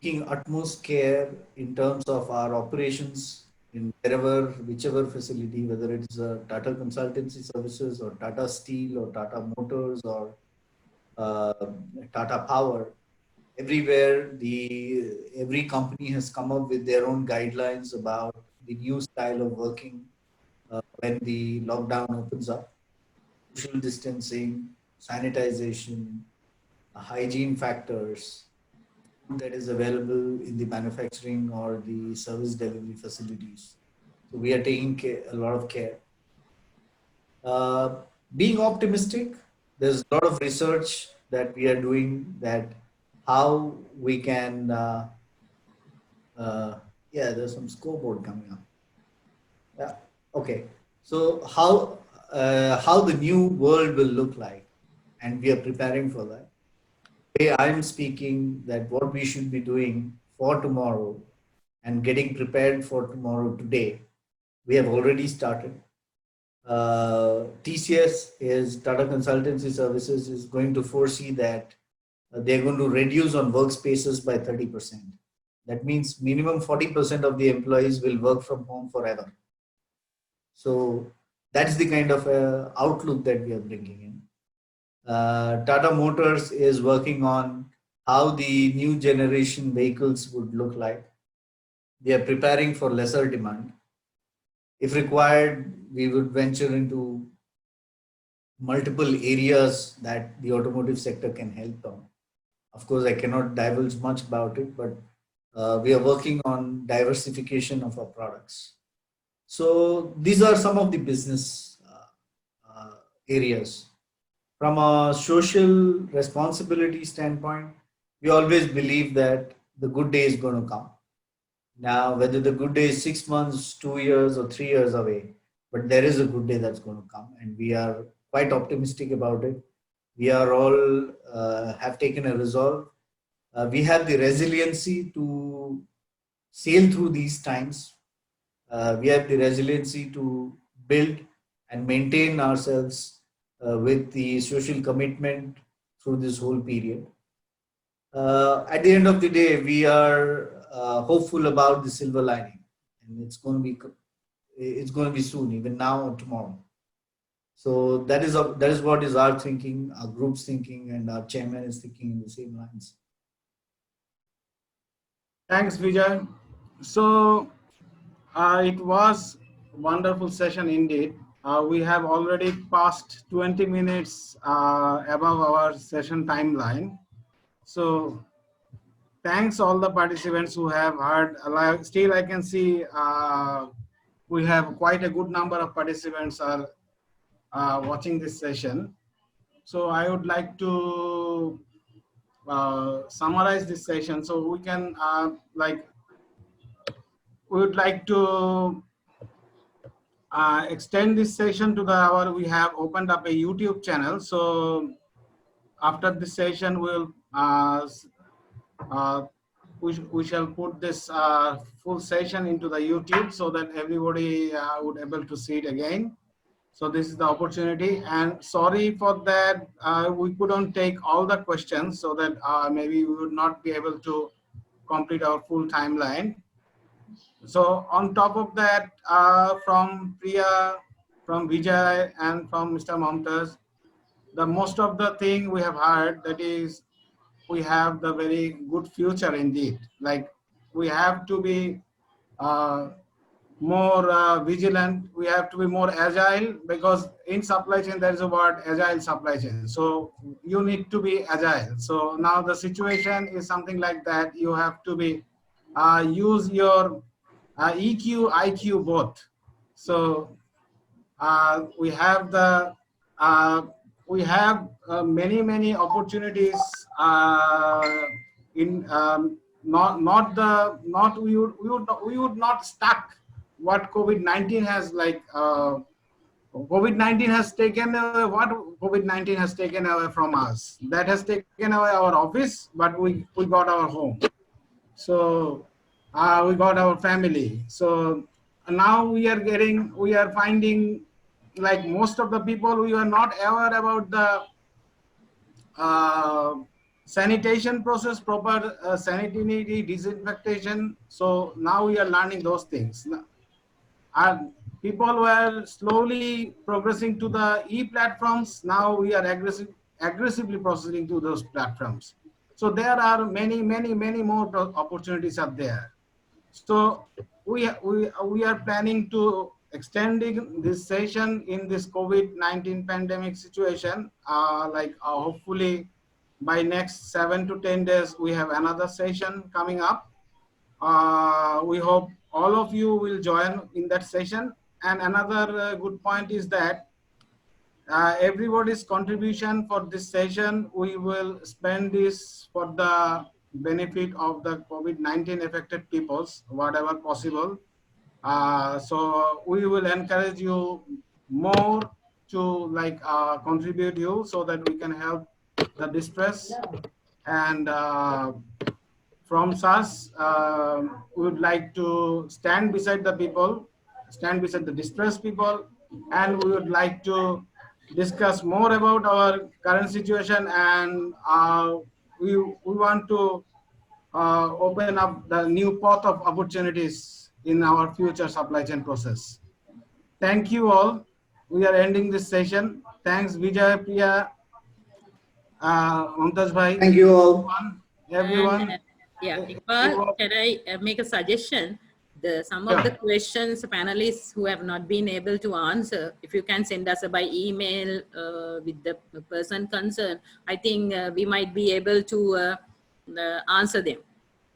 taking utmost care in terms of our operations in whichever facility, whether it's Tata Consultancy Services or Tata Steel or Tata Motors or Tata Power. Everywhere, every company has come up with their own guidelines about the new style of working when the lockdown opens up. Social distancing, sanitization, hygiene factors, food that is available in the manufacturing or the service delivery facilities. So we are taking a lot of care. Being optimistic, there's a lot of research that we are doing that how we can, there's some scoreboard coming up. Yeah, okay. So how the new world will look like, and we are preparing for that. The way I'm speaking, that what we should be doing for tomorrow and getting prepared for tomorrow today, we have already started. TCS is Tata Consultancy Services is going to foresee that they're going to reduce on workspaces by 30%. That means minimum 40% of the employees will work from home forever. So that's the kind of outlook that we are bringing in. Tata Motors is working on how the new generation vehicles would look like. They are preparing for lesser demand. If required, we would venture into multiple areas that the automotive sector can help on. Of course, I cannot divulge much about it, but we are working on diversification of our products. So these are some of the business areas. From a social responsibility standpoint, we always believe that the good day is going to come. Now, whether the good day is 6 months, 2 years, or 3 years away, but there is a good day that's going to come, and we are quite optimistic about it. We are all have taken a resolve. We have the resiliency to sail through these times. We have the resiliency to build and maintain ourselves with the social commitment through this whole period. At the end of the day, we are hopeful about the silver lining, and it's going to be soon, even now or tomorrow. So that is what is our thinking, our group's thinking, and our chairman is thinking in the same lines. Thanks, Vijay. So it was a wonderful session indeed. We have already passed 20 minutes above our session timeline. So thanks all the participants who have heard. Still, I can see we have quite a good number of participants are watching this session. So I would like to summarize this session. So we can we would like to extend this session to the hour. We have opened up a YouTube channel. So after this session, we shall put this full session into the YouTube so that everybody would able to see it again. So this is the opportunity, and sorry for that we couldn't take all the questions, so that maybe we would not be able to complete our full timeline. So on top of that, from Priya, from Vijay, and from Mr. Momtaz, the most of the thing we have heard, that is, we have the very good future indeed. Like, we have to be more vigilant. We have to be more agile, because in supply chain there is a word, agile supply chain. So you need to be agile. So now the situation is something like that. You have to be use your EQ, IQ both. So we have the many opportunities in we would not stuck what COVID-19 has COVID-19 has taken away. What COVID-19 has taken away from us, that has taken away our office, but we got our home. So we got our family. So now we are finding, like, most of the people, we are not aware about the sanitation process, proper sanitary disinfection. So now we are learning those things. And people were slowly progressing to the e-platforms. Now we are aggressively processing to those platforms. So there are many more opportunities out there. So we are planning to extending this session in this COVID-19 pandemic situation. Hopefully by next 7 to 10 days, we have another session coming up. We hope all of you will join in that session. And another good point is that everybody's contribution for this session, we will spend this for the benefit of the COVID-19 affected peoples, whatever possible. So we will encourage you more to contribute you, so that we can help the distress. And from SAS, we would like to stand beside the people, stand beside the distressed people, and we would like to discuss more about our current situation, and we want to open up the new path of opportunities in our future supply chain process. Thank you all. We are ending this session. Thanks, Vijay, Priya, Momtaz bhai. Thank you all. Everyone. And, Iqbal, can I make a suggestion? Some of the questions panelists who have not been able to answer, if you can send us by email with the person concerned, I think we might be able to answer them.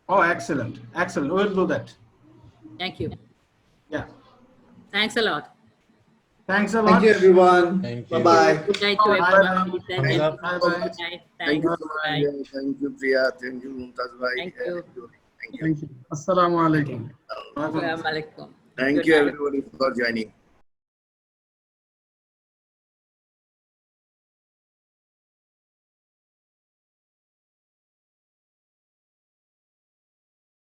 Oh, excellent. Excellent. We'll do that. Thank you. Yeah. Thanks a lot. Thanks a lot. Thank you, everyone. Thank you. Bye-bye. Good night to everyone. Good night. Bye-bye. Thank you, Bye. thank you, Priya. Thank you, Momtaz bhai. Thank you. Thank you. Thank you. Assalamu alaikum. Assalamu alaikum. Thank Good you, night. everybody, for joining.